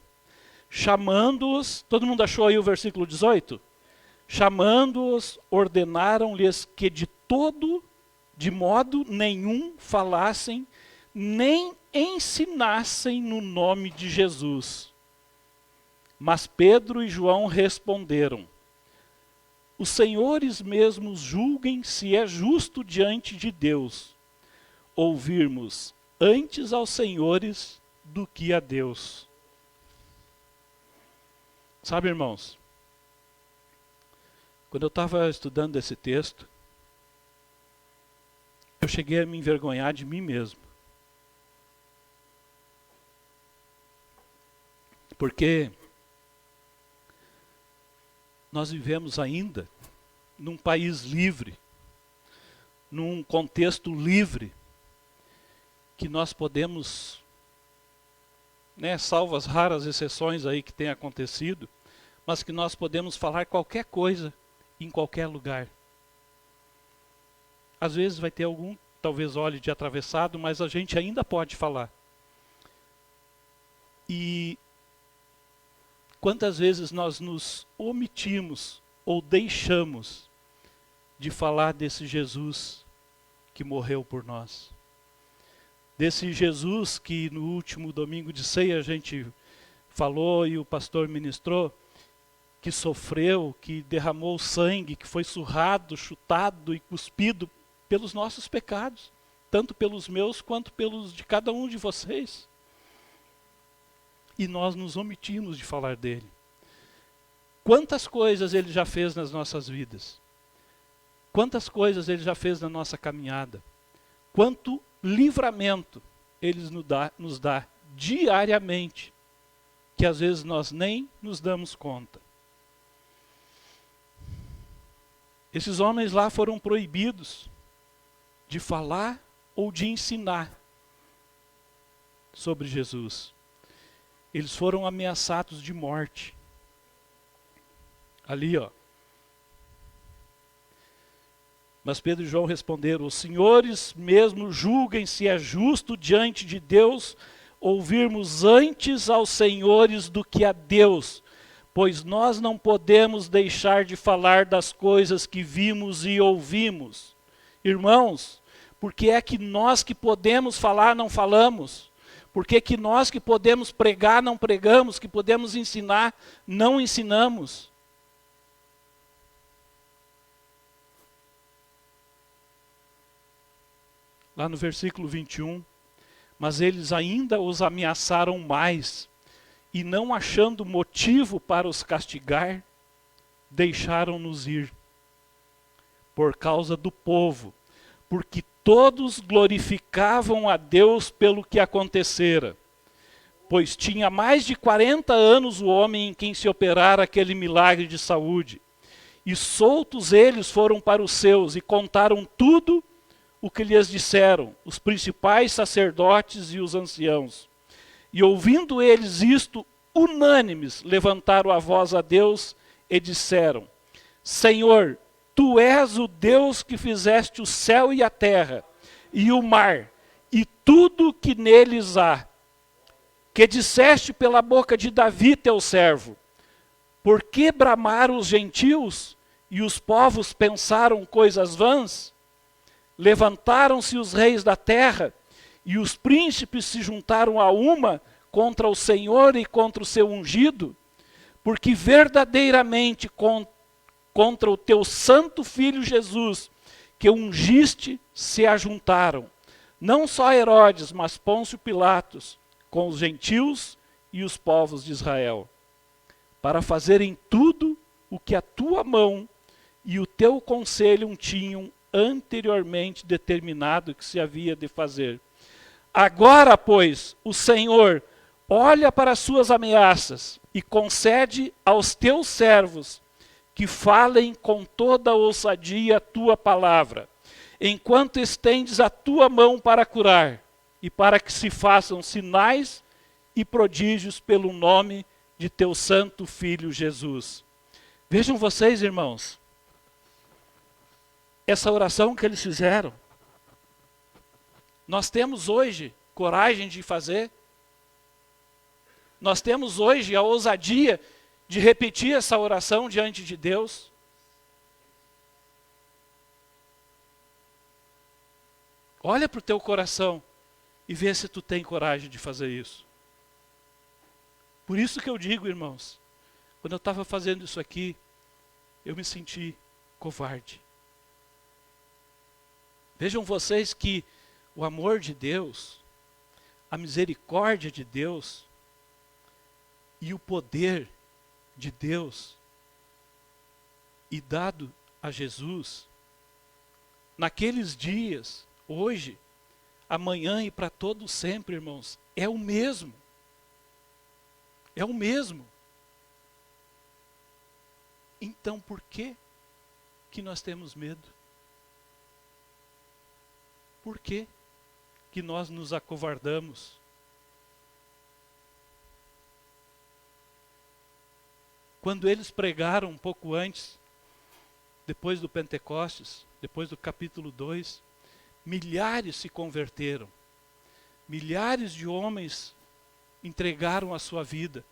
Chamando-os, todo mundo achou aí o versículo 18? Chamando-os, ordenaram-lhes que de modo nenhum falassem, nem ensinassem no nome de Jesus. Mas Pedro e João responderam: os senhores mesmos julguem se é justo diante de Deus ouvirmos antes aos senhores do que a Deus. Sabe, irmãos, quando eu estava estudando esse texto, eu cheguei a me envergonhar de mim mesmo. Porque nós vivemos ainda num país livre, num contexto livre, que nós podemos, né, salvo as raras exceções aí que tem acontecido, mas que nós podemos falar qualquer coisa em qualquer lugar. Às vezes vai ter algum, talvez olhe de atravessado, mas a gente ainda pode falar. E quantas vezes nós nos omitimos ou deixamos de falar desse Jesus que morreu por nós. Desse Jesus que no último domingo de ceia a gente falou e o pastor ministrou, que sofreu, que derramou sangue, que foi surrado, chutado e cuspido pelos nossos pecados, tanto pelos meus quanto pelos de cada um de vocês. E nós nos omitimos de falar dele. Quantas coisas ele já fez nas nossas vidas? Quantas coisas ele já fez na nossa caminhada? Quanto livramento ele nos dá diariamente, que às vezes nós nem nos damos conta. Esses homens lá foram proibidos de falar ou de ensinar sobre Jesus. Eles foram ameaçados de morte. Ali, ó. Mas Pedro e João responderam: os senhores mesmo julguem se é justo diante de Deus ouvirmos antes aos senhores do que a Deus, pois nós não podemos deixar de falar das coisas que vimos e ouvimos. Irmãos, por que é que nós que podemos falar não falamos? Por que que nós que podemos pregar não pregamos, que podemos ensinar não ensinamos? Lá no versículo 21, mas eles ainda os ameaçaram mais, e não achando motivo para os castigar, deixaram-nos ir, por causa do povo, porque todos glorificavam a Deus pelo que acontecera, pois tinha mais de 40 anos o homem em quem se operara aquele milagre de saúde. E soltos eles foram para os seus e contaram tudo o que lhes disseram os principais sacerdotes e os anciãos. E ouvindo eles isto, unânimes, levantaram a voz a Deus e disseram: Senhor, Tu és o Deus que fizeste o céu e a terra, e o mar, e tudo que neles há, que disseste pela boca de Davi teu servo. Por que bramaram os gentios, e os povos pensaram coisas vãs? Levantaram-se os reis da terra, e os príncipes se juntaram a uma contra o Senhor e contra o seu ungido, porque verdadeiramente contra o teu santo Filho Jesus, que ungiste, se ajuntaram, não só Herodes, mas Pôncio Pilatos, com os gentios e os povos de Israel, para fazerem tudo o que a tua mão e o teu conselho tinham anteriormente determinado que se havia de fazer. Agora, pois, o Senhor olha para as suas ameaças e concede aos teus servos que falem com toda a ousadia a tua palavra, enquanto estendes a tua mão para curar, e para que se façam sinais e prodígios pelo nome de teu santo Filho Jesus. Vejam vocês, irmãos, essa oração que eles fizeram, nós temos hoje coragem de fazer? Nós temos hoje a ousadia de repetir essa oração diante de Deus? Olha para o teu coração e vê se tu tem coragem de fazer isso. Por isso que eu digo, irmãos, quando eu estava fazendo isso aqui, eu me senti covarde. Vejam vocês que o amor de Deus, a misericórdia de Deus e o poder de Deus e dado a Jesus, naqueles dias, hoje, amanhã e para todo sempre, irmãos, é o mesmo. É o mesmo. Então por que nós temos medo? Por que nós nos acovardamos? Quando eles pregaram um pouco antes, depois do Pentecostes, depois do capítulo 2, milhares se converteram. Milhares de homens entregaram a sua vida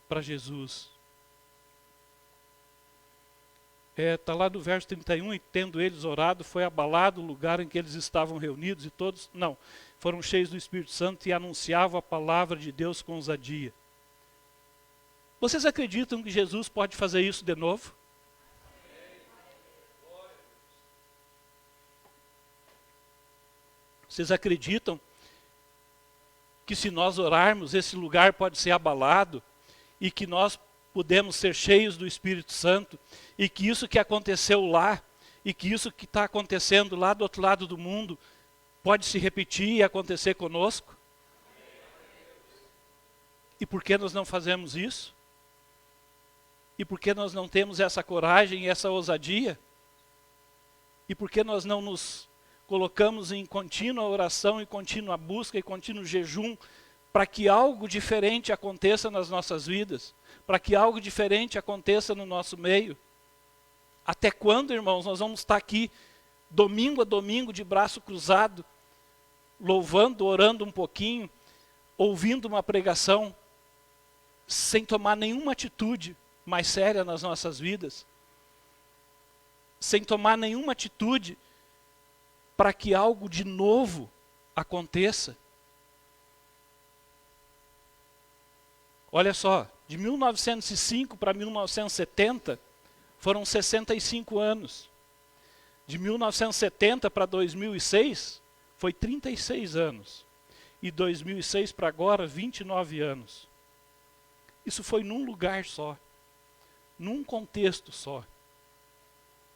para Jesus. Está lá no verso 31, e tendo eles orado, foi abalado o lugar em que eles estavam reunidos, e todos, não, foram cheios do Espírito Santo e anunciavam a palavra de Deus com ousadia. Vocês acreditam que Jesus pode fazer isso de novo? Vocês acreditam que se nós orarmos, esse lugar pode ser abalado e que nós podemos ser cheios do Espírito Santo e que isso que aconteceu lá e que isso que está acontecendo lá do outro lado do mundo pode se repetir e acontecer conosco? E por que nós não fazemos isso? E por que nós não temos essa coragem e essa ousadia? E por que nós não nos colocamos em contínua oração e contínua busca e contínuo jejum para que algo diferente aconteça nas nossas vidas? Para que algo diferente aconteça no nosso meio? Até quando, irmãos, nós vamos estar aqui domingo a domingo de braço cruzado, louvando, orando um pouquinho, ouvindo uma pregação, sem tomar nenhuma atitude mais séria nas nossas vidas? Sem tomar nenhuma atitude para que algo de novo aconteça? Olha só, de 1905 para 1970 foram 65 anos. De 1970 para 2006 foi 36 anos. E 2006 para agora, 29 anos. Isso foi num lugar só, num contexto só.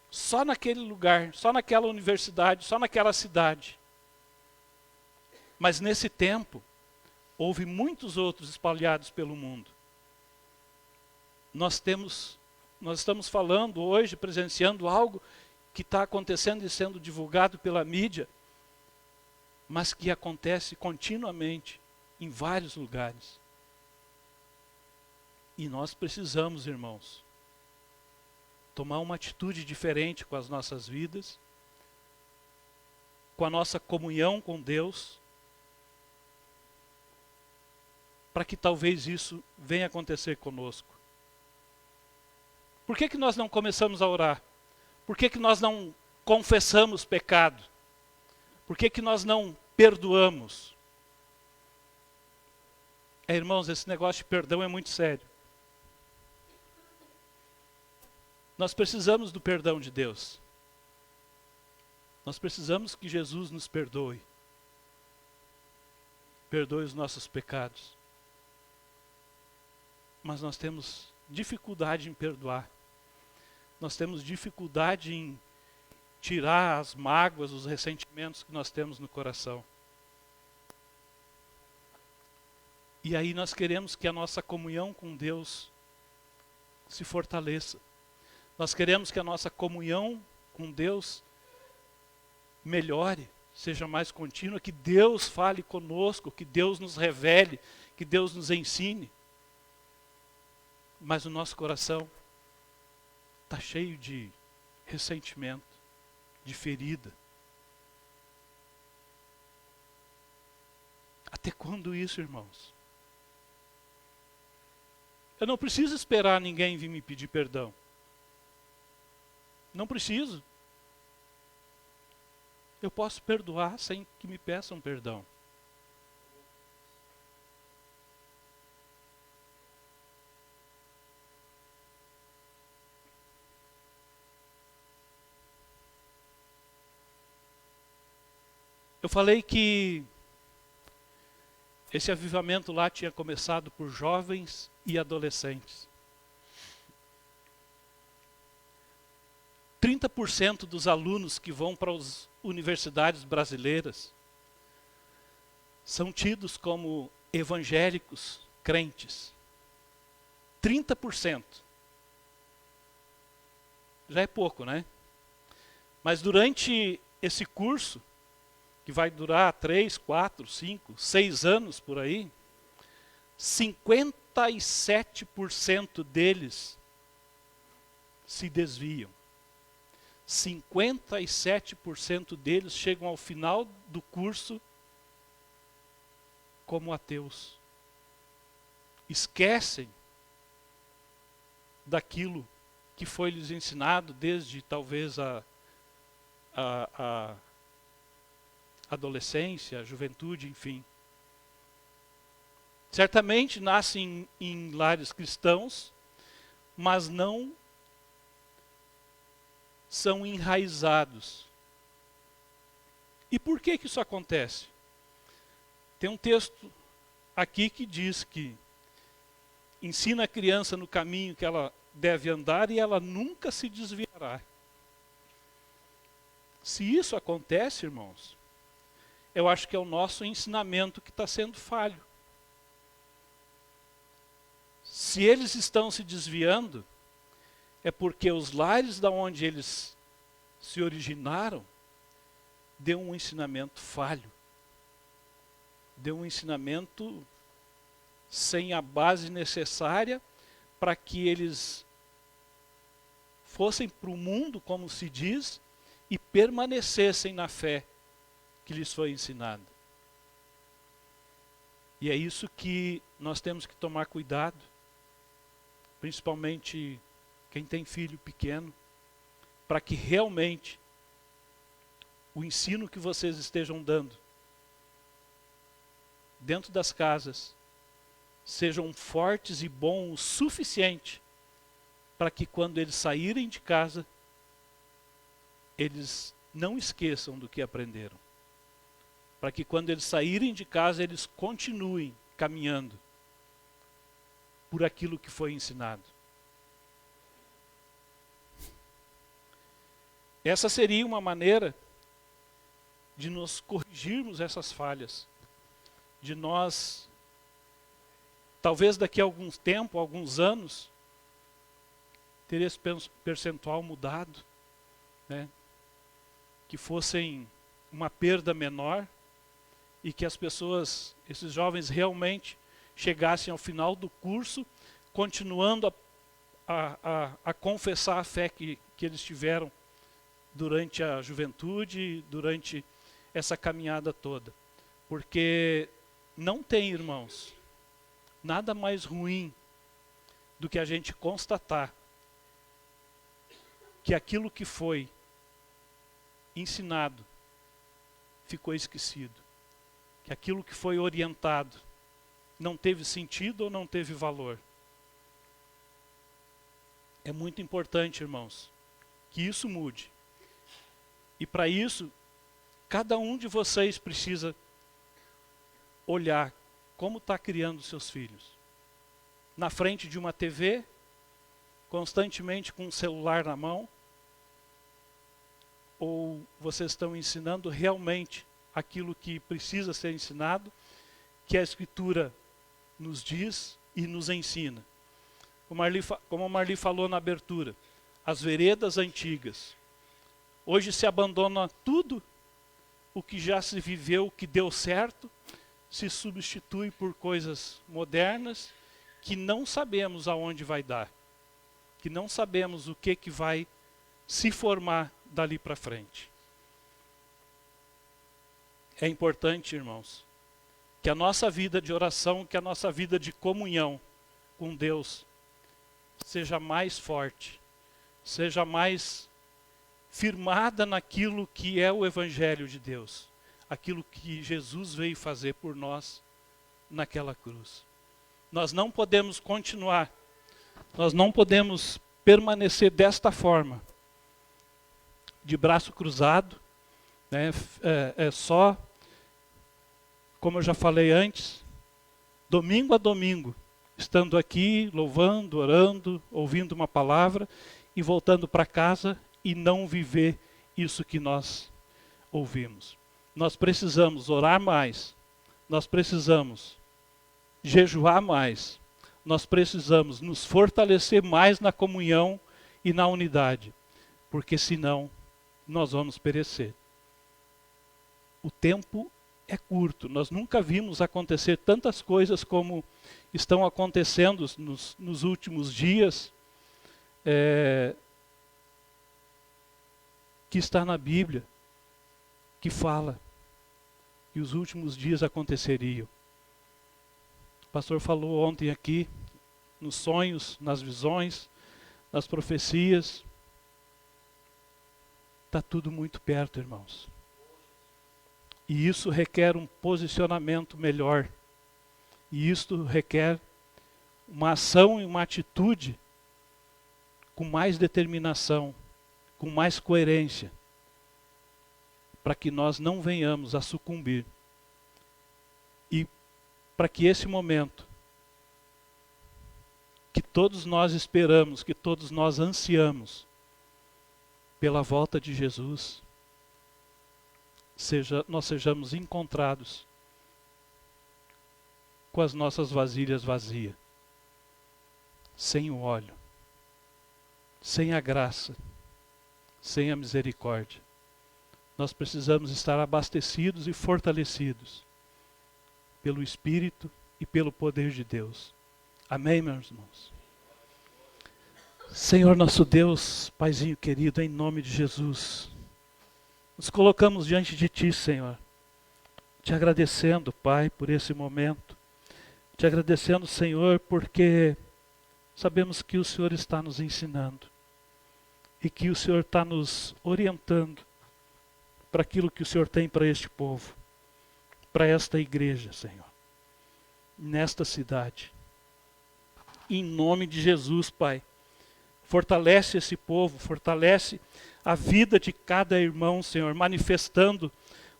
Só naquele lugar, só naquela universidade, só naquela cidade. Mas nesse tempo, houve muitos outros espalhados pelo mundo. Nós estamos falando hoje, presenciando algo que está acontecendo e sendo divulgado pela mídia, mas que acontece continuamente em vários lugares. E nós precisamos, irmãos, tomar uma atitude diferente com as nossas vidas, com a nossa comunhão com Deus, para que talvez isso venha acontecer conosco. Por que nós não começamos a orar? Por que nós não confessamos pecado? Por que nós não perdoamos? Irmãos, esse negócio de perdão é muito sério. Nós precisamos do perdão de Deus. Nós precisamos que Jesus nos perdoe. Perdoe os nossos pecados. Mas nós temos dificuldade em perdoar. Nós temos dificuldade em tirar as mágoas, os ressentimentos que nós temos no coração. E aí nós queremos que a nossa comunhão com Deus se fortaleça. Nós queremos que a nossa comunhão com Deus melhore, seja mais contínua, que Deus fale conosco, que Deus nos revele, que Deus nos ensine. Mas o nosso coração está cheio de ressentimento, de ferida. Até quando isso, irmãos? Eu não preciso esperar ninguém vir me pedir perdão. Não preciso. Eu posso perdoar sem que me peçam perdão. Eu falei que esse avivamento lá tinha começado por jovens e adolescentes. 30% dos alunos que vão para as universidades brasileiras são tidos como evangélicos crentes. 30%. Já é pouco, né? Mas durante esse curso, que vai durar 3, 4, 5, 6 anos por aí, 57% deles se desviam. 57% deles chegam ao final do curso como ateus. Esquecem daquilo que foi lhes ensinado desde talvez a adolescência, a juventude, enfim. Certamente nascem em lares cristãos, mas não são enraizados. E por que isso acontece? Tem um texto aqui que diz que ensina a criança no caminho que ela deve andar e ela nunca se desviará. Se isso acontece, irmãos, eu acho que é o nosso ensinamento que está sendo falho. Se eles estão se desviando, é porque os lares da onde eles se originaram deu um ensinamento falho. Deu um ensinamento sem a base necessária para que eles fossem para o mundo, como se diz, e permanecessem na fé que lhes foi ensinada. E é isso que nós temos que tomar cuidado, principalmente quem tem filho pequeno, para que realmente o ensino que vocês estejam dando dentro das casas sejam fortes e bons o suficiente para que quando eles saírem de casa, eles não esqueçam do que aprenderam. Para que quando eles saírem de casa, eles continuem caminhando por aquilo que foi ensinado. Essa seria uma maneira de nos corrigirmos essas falhas, de nós, talvez daqui a algum tempo, alguns anos, ter esse percentual mudado, né? Que fossem uma perda menor e que as pessoas, esses jovens realmente chegassem ao final do curso, continuando a confessar a fé que eles tiveram durante a juventude, durante essa caminhada toda. Porque não tem, irmãos, nada mais ruim do que a gente constatar que aquilo que foi ensinado ficou esquecido. Que aquilo que foi orientado não teve sentido ou não teve valor. É muito importante, irmãos, que isso mude. E para isso, cada um de vocês precisa olhar como está criando seus filhos. Na frente de uma TV, constantemente com um celular na mão, ou vocês estão ensinando realmente aquilo que precisa ser ensinado, que a Escritura nos diz e nos ensina. Como a Marli falou na abertura, as veredas antigas. Hoje se abandona tudo o que já se viveu, o que deu certo, se substitui por coisas modernas que não sabemos aonde vai dar, que não sabemos o que vai se formar dali para frente. É importante, irmãos, que a nossa vida de oração, que a nossa vida de comunhão com Deus seja mais forte, seja mais firmada naquilo que é o Evangelho de Deus, aquilo que Jesus veio fazer por nós naquela cruz. Nós não podemos continuar, nós não podemos permanecer desta forma, de braço cruzado, né? Só, como eu já falei antes, domingo a domingo, estando aqui, louvando, orando, ouvindo uma palavra e voltando para casa e não viver isso que nós ouvimos. Nós precisamos orar mais, nós precisamos jejuar mais, nós precisamos nos fortalecer mais na comunhão e na unidade, porque senão nós vamos perecer. O tempo é curto, nós nunca vimos acontecer tantas coisas como estão acontecendo nos últimos dias, que está na Bíblia, que fala que os últimos dias aconteceriam. O pastor falou ontem aqui, nos sonhos, nas visões, nas profecias. Está tudo muito perto, irmãos. E isso requer um posicionamento melhor. E isto requer uma ação e uma atitude com mais determinação, com mais coerência, para que nós não venhamos a sucumbir. E para que esse momento, que todos nós esperamos, que todos nós ansiamos, pela volta de Jesus, nós sejamos encontrados com as nossas vasilhas vazias, sem o óleo, sem a graça, sem a misericórdia. Nós precisamos estar abastecidos e fortalecidos pelo Espírito e pelo poder de Deus. Amém, meus irmãos? Senhor nosso Deus, Paizinho querido, em nome de Jesus, nos colocamos diante de Ti, Senhor, te agradecendo, Pai, por esse momento, te agradecendo, Senhor, porque sabemos que o Senhor está nos ensinando e que o Senhor está nos orientando para aquilo que o Senhor tem para este povo, para esta igreja, Senhor, nesta cidade. Em nome de Jesus, Pai, fortalece esse povo, fortalece a vida de cada irmão, Senhor, manifestando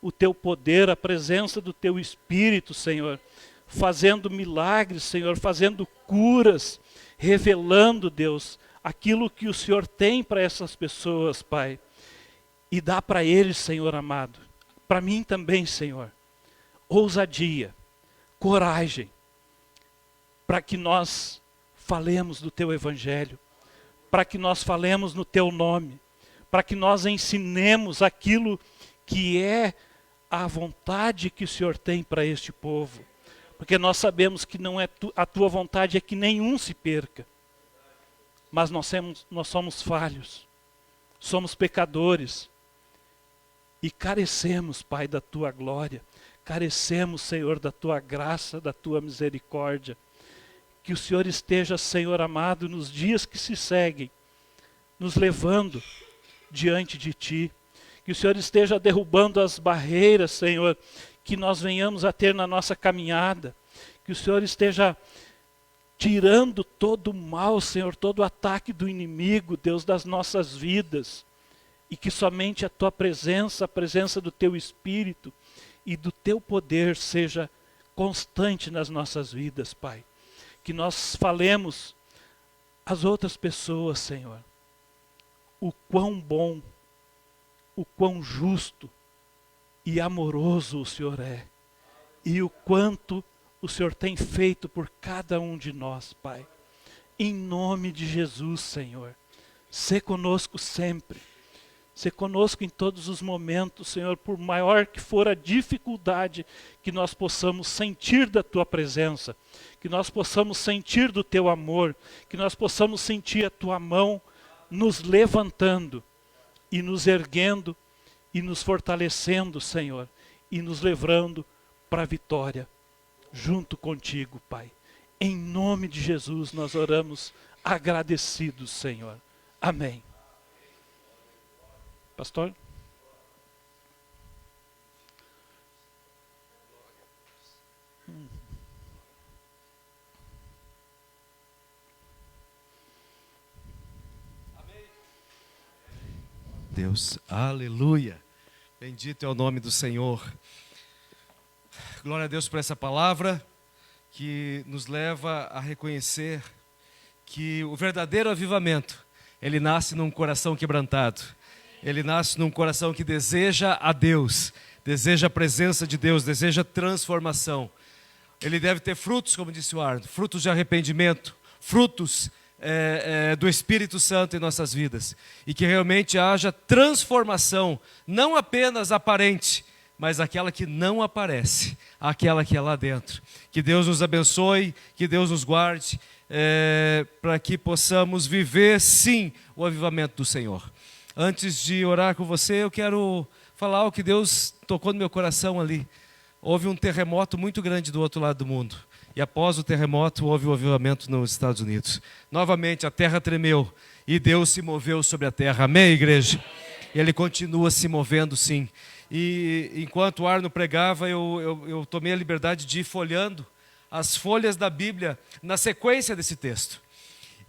o Teu poder, a presença do Teu Espírito, Senhor, fazendo milagres, Senhor, fazendo curas, revelando, Deus, aquilo que o Senhor tem para essas pessoas, Pai. E dá para eles, Senhor amado, para mim também, Senhor, ousadia, coragem, para que nós falemos do Teu Evangelho, para que nós falemos no Teu nome, para que nós ensinemos aquilo que é a vontade que o Senhor tem para este povo. Porque nós sabemos que não é a Tua vontade é que nenhum se perca. Mas nós somos falhos, somos pecadores e carecemos, Pai, da Tua glória, carecemos, Senhor, da Tua graça, da Tua misericórdia. Que o Senhor esteja, Senhor amado, nos dias que se seguem, nos levando diante de Ti. Que o Senhor esteja derrubando as barreiras, Senhor, que nós venhamos a ter na nossa caminhada. Que o Senhor esteja tirando todo o mal, Senhor, todo o ataque do inimigo, Deus, das nossas vidas. E que somente a Tua presença, a presença do Teu Espírito e do Teu poder seja constante nas nossas vidas, Pai. Que nós falemos às outras pessoas, Senhor, o quão bom, o quão justo e amoroso o Senhor é. E o quanto o Senhor tem feito por cada um de nós, Pai. Em nome de Jesus, Senhor. Sê conosco sempre. Sê conosco em todos os momentos, Senhor, por maior que for a dificuldade, que nós possamos sentir da Tua presença, que nós possamos sentir do Teu amor, que nós possamos sentir a Tua mão nos levantando e nos erguendo e nos fortalecendo, Senhor, e nos levando para a vitória, junto contigo, Pai. Em nome de Jesus nós oramos agradecidos, Senhor. Amém. Pastor? Deus, aleluia. Bendito é o nome do Senhor. Glória a Deus por essa palavra que nos leva a reconhecer que o verdadeiro avivamento, ele nasce num coração quebrantado. Ele nasce num coração que deseja a Deus, deseja a presença de Deus, deseja transformação. Ele deve ter frutos, como disse o Arno, frutos de arrependimento, frutos do Espírito Santo em nossas vidas. E que realmente haja transformação, não apenas aparente, mas aquela que não aparece, aquela que é lá dentro. Que Deus nos abençoe, que Deus nos guarde, para que possamos viver, sim, o avivamento do Senhor. Antes de orar com você, eu quero falar o que Deus tocou no meu coração ali. houve um terremoto muito grande do outro lado do mundo. E após o terremoto, houve o avivamento nos Estados Unidos. Novamente, a terra tremeu e Deus se moveu sobre a terra. Amém, igreja? E Ele continua se movendo, sim. E enquanto o Arno pregava, eu tomei a liberdade de ir folhando as folhas da Bíblia na sequência desse texto.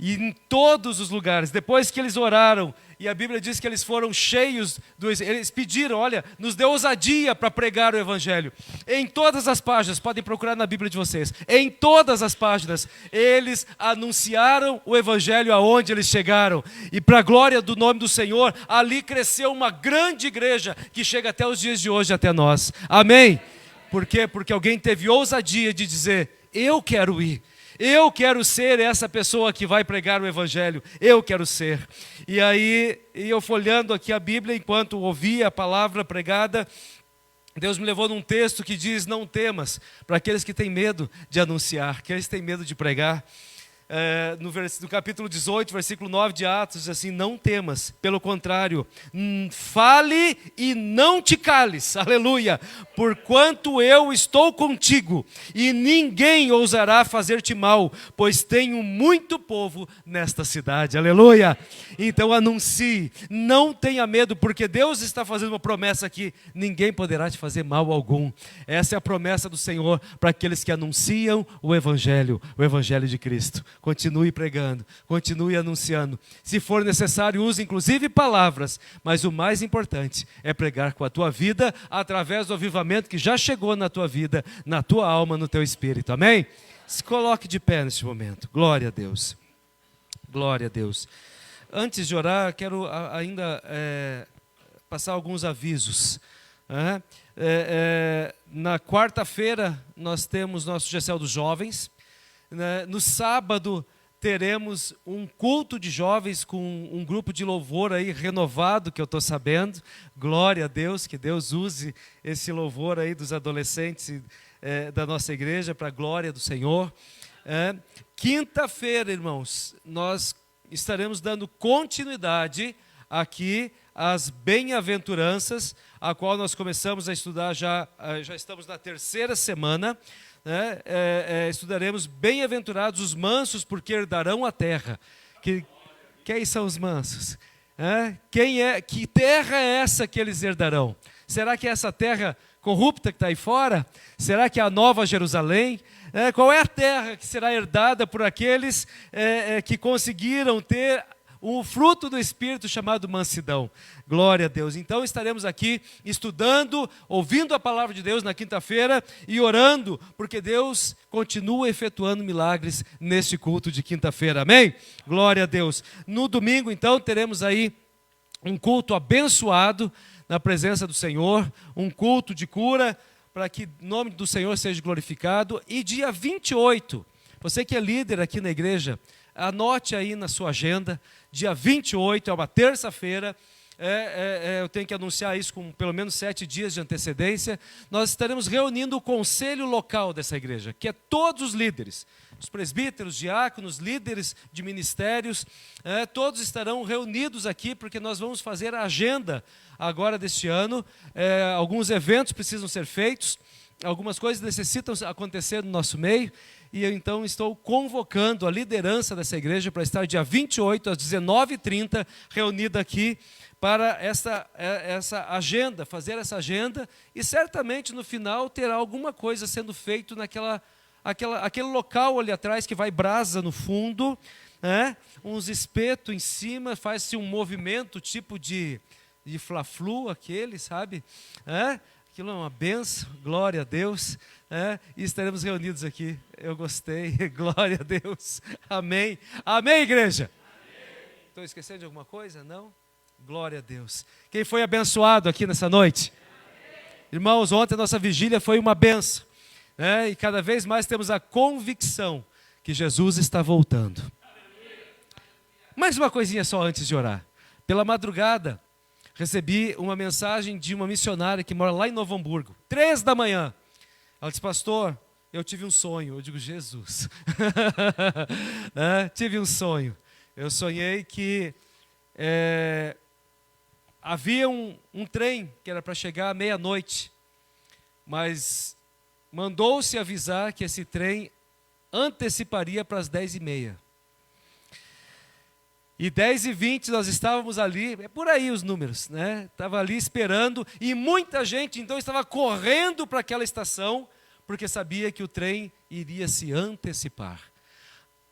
E em todos os lugares, depois que eles oraram, e a Bíblia diz que eles foram cheios, eles pediram, olha, nos deu ousadia para pregar o Evangelho. Em todas as páginas, podem procurar na Bíblia de vocês, em todas as páginas, eles anunciaram o Evangelho aonde eles chegaram. E para a glória do nome do Senhor, ali cresceu uma grande igreja que chega até os dias de hoje, até nós. Amém? Por quê? Porque alguém teve ousadia de dizer, eu quero ir. Eu quero ser essa pessoa que vai pregar o Evangelho. Eu quero ser. E aí, eu folhando aqui a Bíblia, enquanto ouvia a palavra pregada, Deus me levou num texto que diz, não temas, para aqueles que têm medo de anunciar, aqueles que têm medo de pregar. No capítulo 18, versículo 9 de Atos, diz assim, não temas, pelo contrário, fale e não te cales, aleluia, porquanto eu estou contigo, e ninguém ousará fazer-te mal, pois tenho muito povo nesta cidade, aleluia. Então anuncie, não tenha medo, porque Deus está fazendo uma promessa aqui, ninguém poderá te fazer mal algum. Essa é a promessa do Senhor para aqueles que anunciam o Evangelho de Cristo. Continue pregando, continue anunciando. Se for necessário, use inclusive palavras, mas o mais importante é pregar com a tua vida, através do avivamento que já chegou na tua vida, na tua alma, no teu espírito. Amém? Se coloque de pé neste momento. Glória a Deus. Glória a Deus. Antes de orar, quero ainda passar alguns avisos. Na quarta-feira, nós temos nosso GCL dos Jovens. No sábado teremos um culto de jovens com um grupo de louvor aí renovado, que eu estou sabendo. Glória a Deus, que Deus use esse louvor aí dos adolescentes da nossa igreja para a glória do Senhor. Quinta-feira, irmãos, nós estaremos dando continuidade aqui às bem-aventuranças, a qual nós começamos a estudar já estamos na terceira semana. Estudaremos bem-aventurados os mansos, porque herdarão a terra. Quem são os mansos? Que terra é essa que eles herdarão? Será que é essa terra corrupta que está aí fora? Será que é a Nova Jerusalém? Qual é a terra que será herdada por aqueles que conseguiram ter o fruto do Espírito chamado mansidão? Glória a Deus. Então estaremos aqui estudando, ouvindo a palavra de Deus na quinta-feira e orando, porque Deus continua efetuando milagres neste culto de quinta-feira. Amém? Glória a Deus. No domingo, então, teremos aí um culto abençoado na presença do Senhor, um culto de cura, para que o nome do Senhor seja glorificado. E dia 28, você que é líder aqui na igreja, anote aí na sua agenda, dia 28, é uma terça-feira, eu tenho que anunciar isso com pelo menos 7 dias de antecedência. Nós estaremos reunindo o conselho local dessa igreja, que é todos os líderes, os presbíteros, diáconos, líderes de ministérios, todos estarão reunidos aqui, porque nós vamos fazer a agenda agora deste ano. Alguns eventos precisam ser feitos, algumas coisas necessitam acontecer no nosso meio, e eu então estou convocando a liderança dessa igreja para estar dia 28 às 19h30 reunida aqui para essa agenda, fazer essa agenda, e certamente no final terá alguma coisa sendo feito aquele local ali atrás que vai brasa no fundo, uns espetos em cima, faz-se um movimento tipo de fla-flu, aquele, sabe? Aquilo é uma benção, glória a Deus. E estaremos reunidos aqui. Eu gostei, glória a Deus. Amém. Amém, igreja? Estou esquecendo de alguma coisa? Não? Glória a Deus. Quem foi abençoado aqui nessa noite? Irmãos, ontem a nossa vigília foi uma benção, e cada vez mais temos a convicção que Jesus está voltando. Mais uma coisinha só antes de orar. Pela madrugada, recebi uma mensagem de uma missionária que mora lá em Novo Hamburgo, 3 da manhã. Ela disse: pastor, eu tive um sonho. Eu digo: Jesus. Tive um sonho. Eu sonhei que havia um trem que era para chegar à meia-noite, mas mandou-se avisar que esse trem anteciparia para as 10h30. E 10h20 nós estávamos ali, é por aí os números, né? Estava ali esperando e muita gente então estava correndo para aquela estação, porque sabia que o trem iria se antecipar.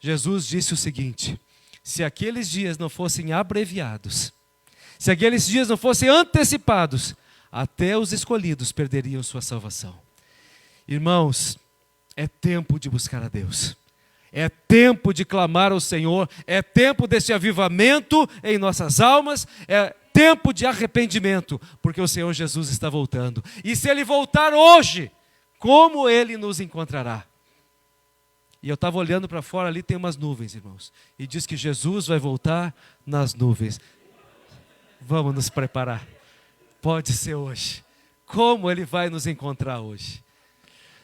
Jesus disse o seguinte: se aqueles dias não fossem abreviados, se aqueles dias não fossem antecipados, até os escolhidos perderiam sua salvação. Irmãos, é tempo de buscar a Deus. É tempo de clamar ao Senhor. É tempo desse avivamento em nossas almas. É tempo de arrependimento, porque o Senhor Jesus está voltando. E se Ele voltar hoje, como Ele nos encontrará? E eu estava olhando para fora, ali tem umas nuvens, irmãos. E diz que Jesus vai voltar nas nuvens. Vamos nos preparar. Pode ser hoje. Como Ele vai nos encontrar hoje?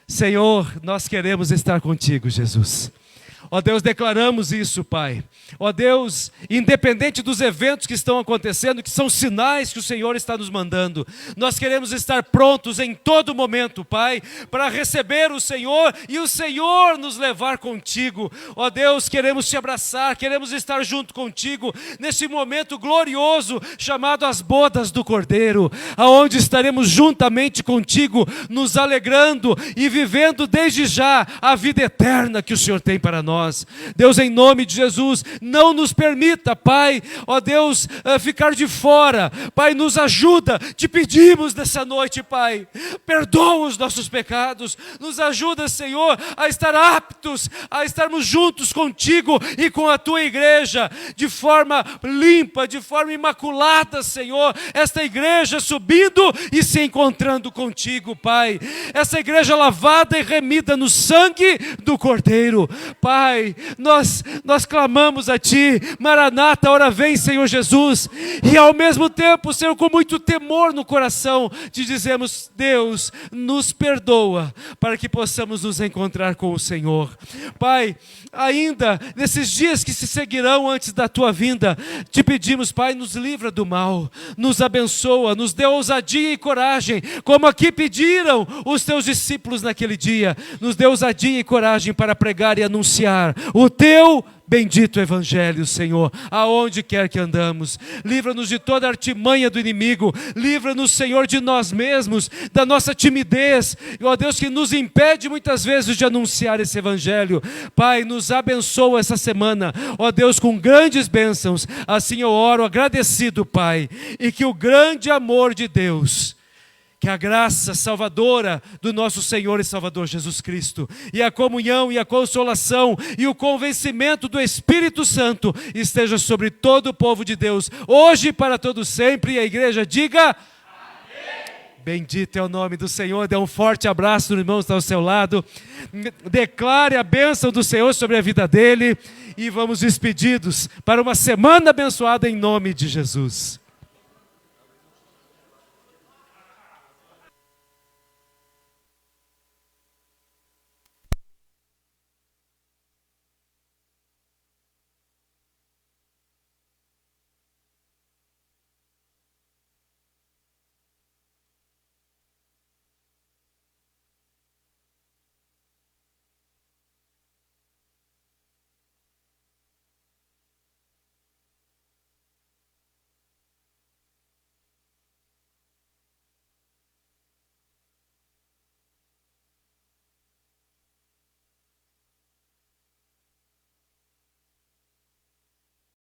Senhor, nós queremos estar contigo, Jesus. Ó Deus, declaramos isso, Pai. Ó Deus, independente dos eventos que estão acontecendo, que são sinais que o Senhor está nos mandando, nós queremos estar prontos em todo momento, Pai, para receber o Senhor e o Senhor nos levar contigo. Ó Deus, queremos te abraçar, queremos estar junto contigo nesse momento glorioso chamado as bodas do Cordeiro, aonde estaremos juntamente contigo, nos alegrando e vivendo desde já a vida eterna que o Senhor tem para nós. Deus, em nome de Jesus, não nos permita, Pai, ó Deus, ficar de fora. Pai, nos ajuda, te pedimos nessa noite, Pai, perdoa os nossos pecados, nos ajuda, Senhor, a estar aptos, a estarmos juntos contigo e com a tua igreja, de forma limpa, de forma imaculada, Senhor, esta igreja subindo e se encontrando contigo, Pai, essa igreja lavada e remida no sangue do Cordeiro. Pai, nós clamamos a Ti, Maranata, ora vem, Senhor Jesus, e ao mesmo tempo, Senhor, com muito temor no coração, te dizemos: Deus, nos perdoa, para que possamos nos encontrar com o Senhor. Pai, ainda nesses dias que se seguirão antes da Tua vinda, te pedimos, Pai, nos livra do mal, nos abençoa, nos dê ousadia e coragem, como aqui pediram os Teus discípulos naquele dia, nos dê ousadia e coragem para pregar e anunciar o Teu bendito Evangelho, Senhor, aonde quer que andamos. Livra-nos de toda artimanha do inimigo, livra-nos, Senhor, de nós mesmos, da nossa timidez, ó Deus, que nos impede muitas vezes de anunciar esse Evangelho. Pai, nos abençoa essa semana, ó Deus, com grandes bênçãos. Assim eu oro agradecido, Pai, e que o grande amor de Deus, que a graça salvadora do nosso Senhor e Salvador Jesus Cristo, e a comunhão e a consolação e o convencimento do Espírito Santo esteja sobre todo o povo de Deus, hoje e para todo sempre. E a igreja diga: amém. Bendito é o nome do Senhor. Dê um forte abraço no irmão que está ao seu lado. Declare a bênção do Senhor sobre a vida dele. E vamos despedidos para uma semana abençoada em nome de Jesus.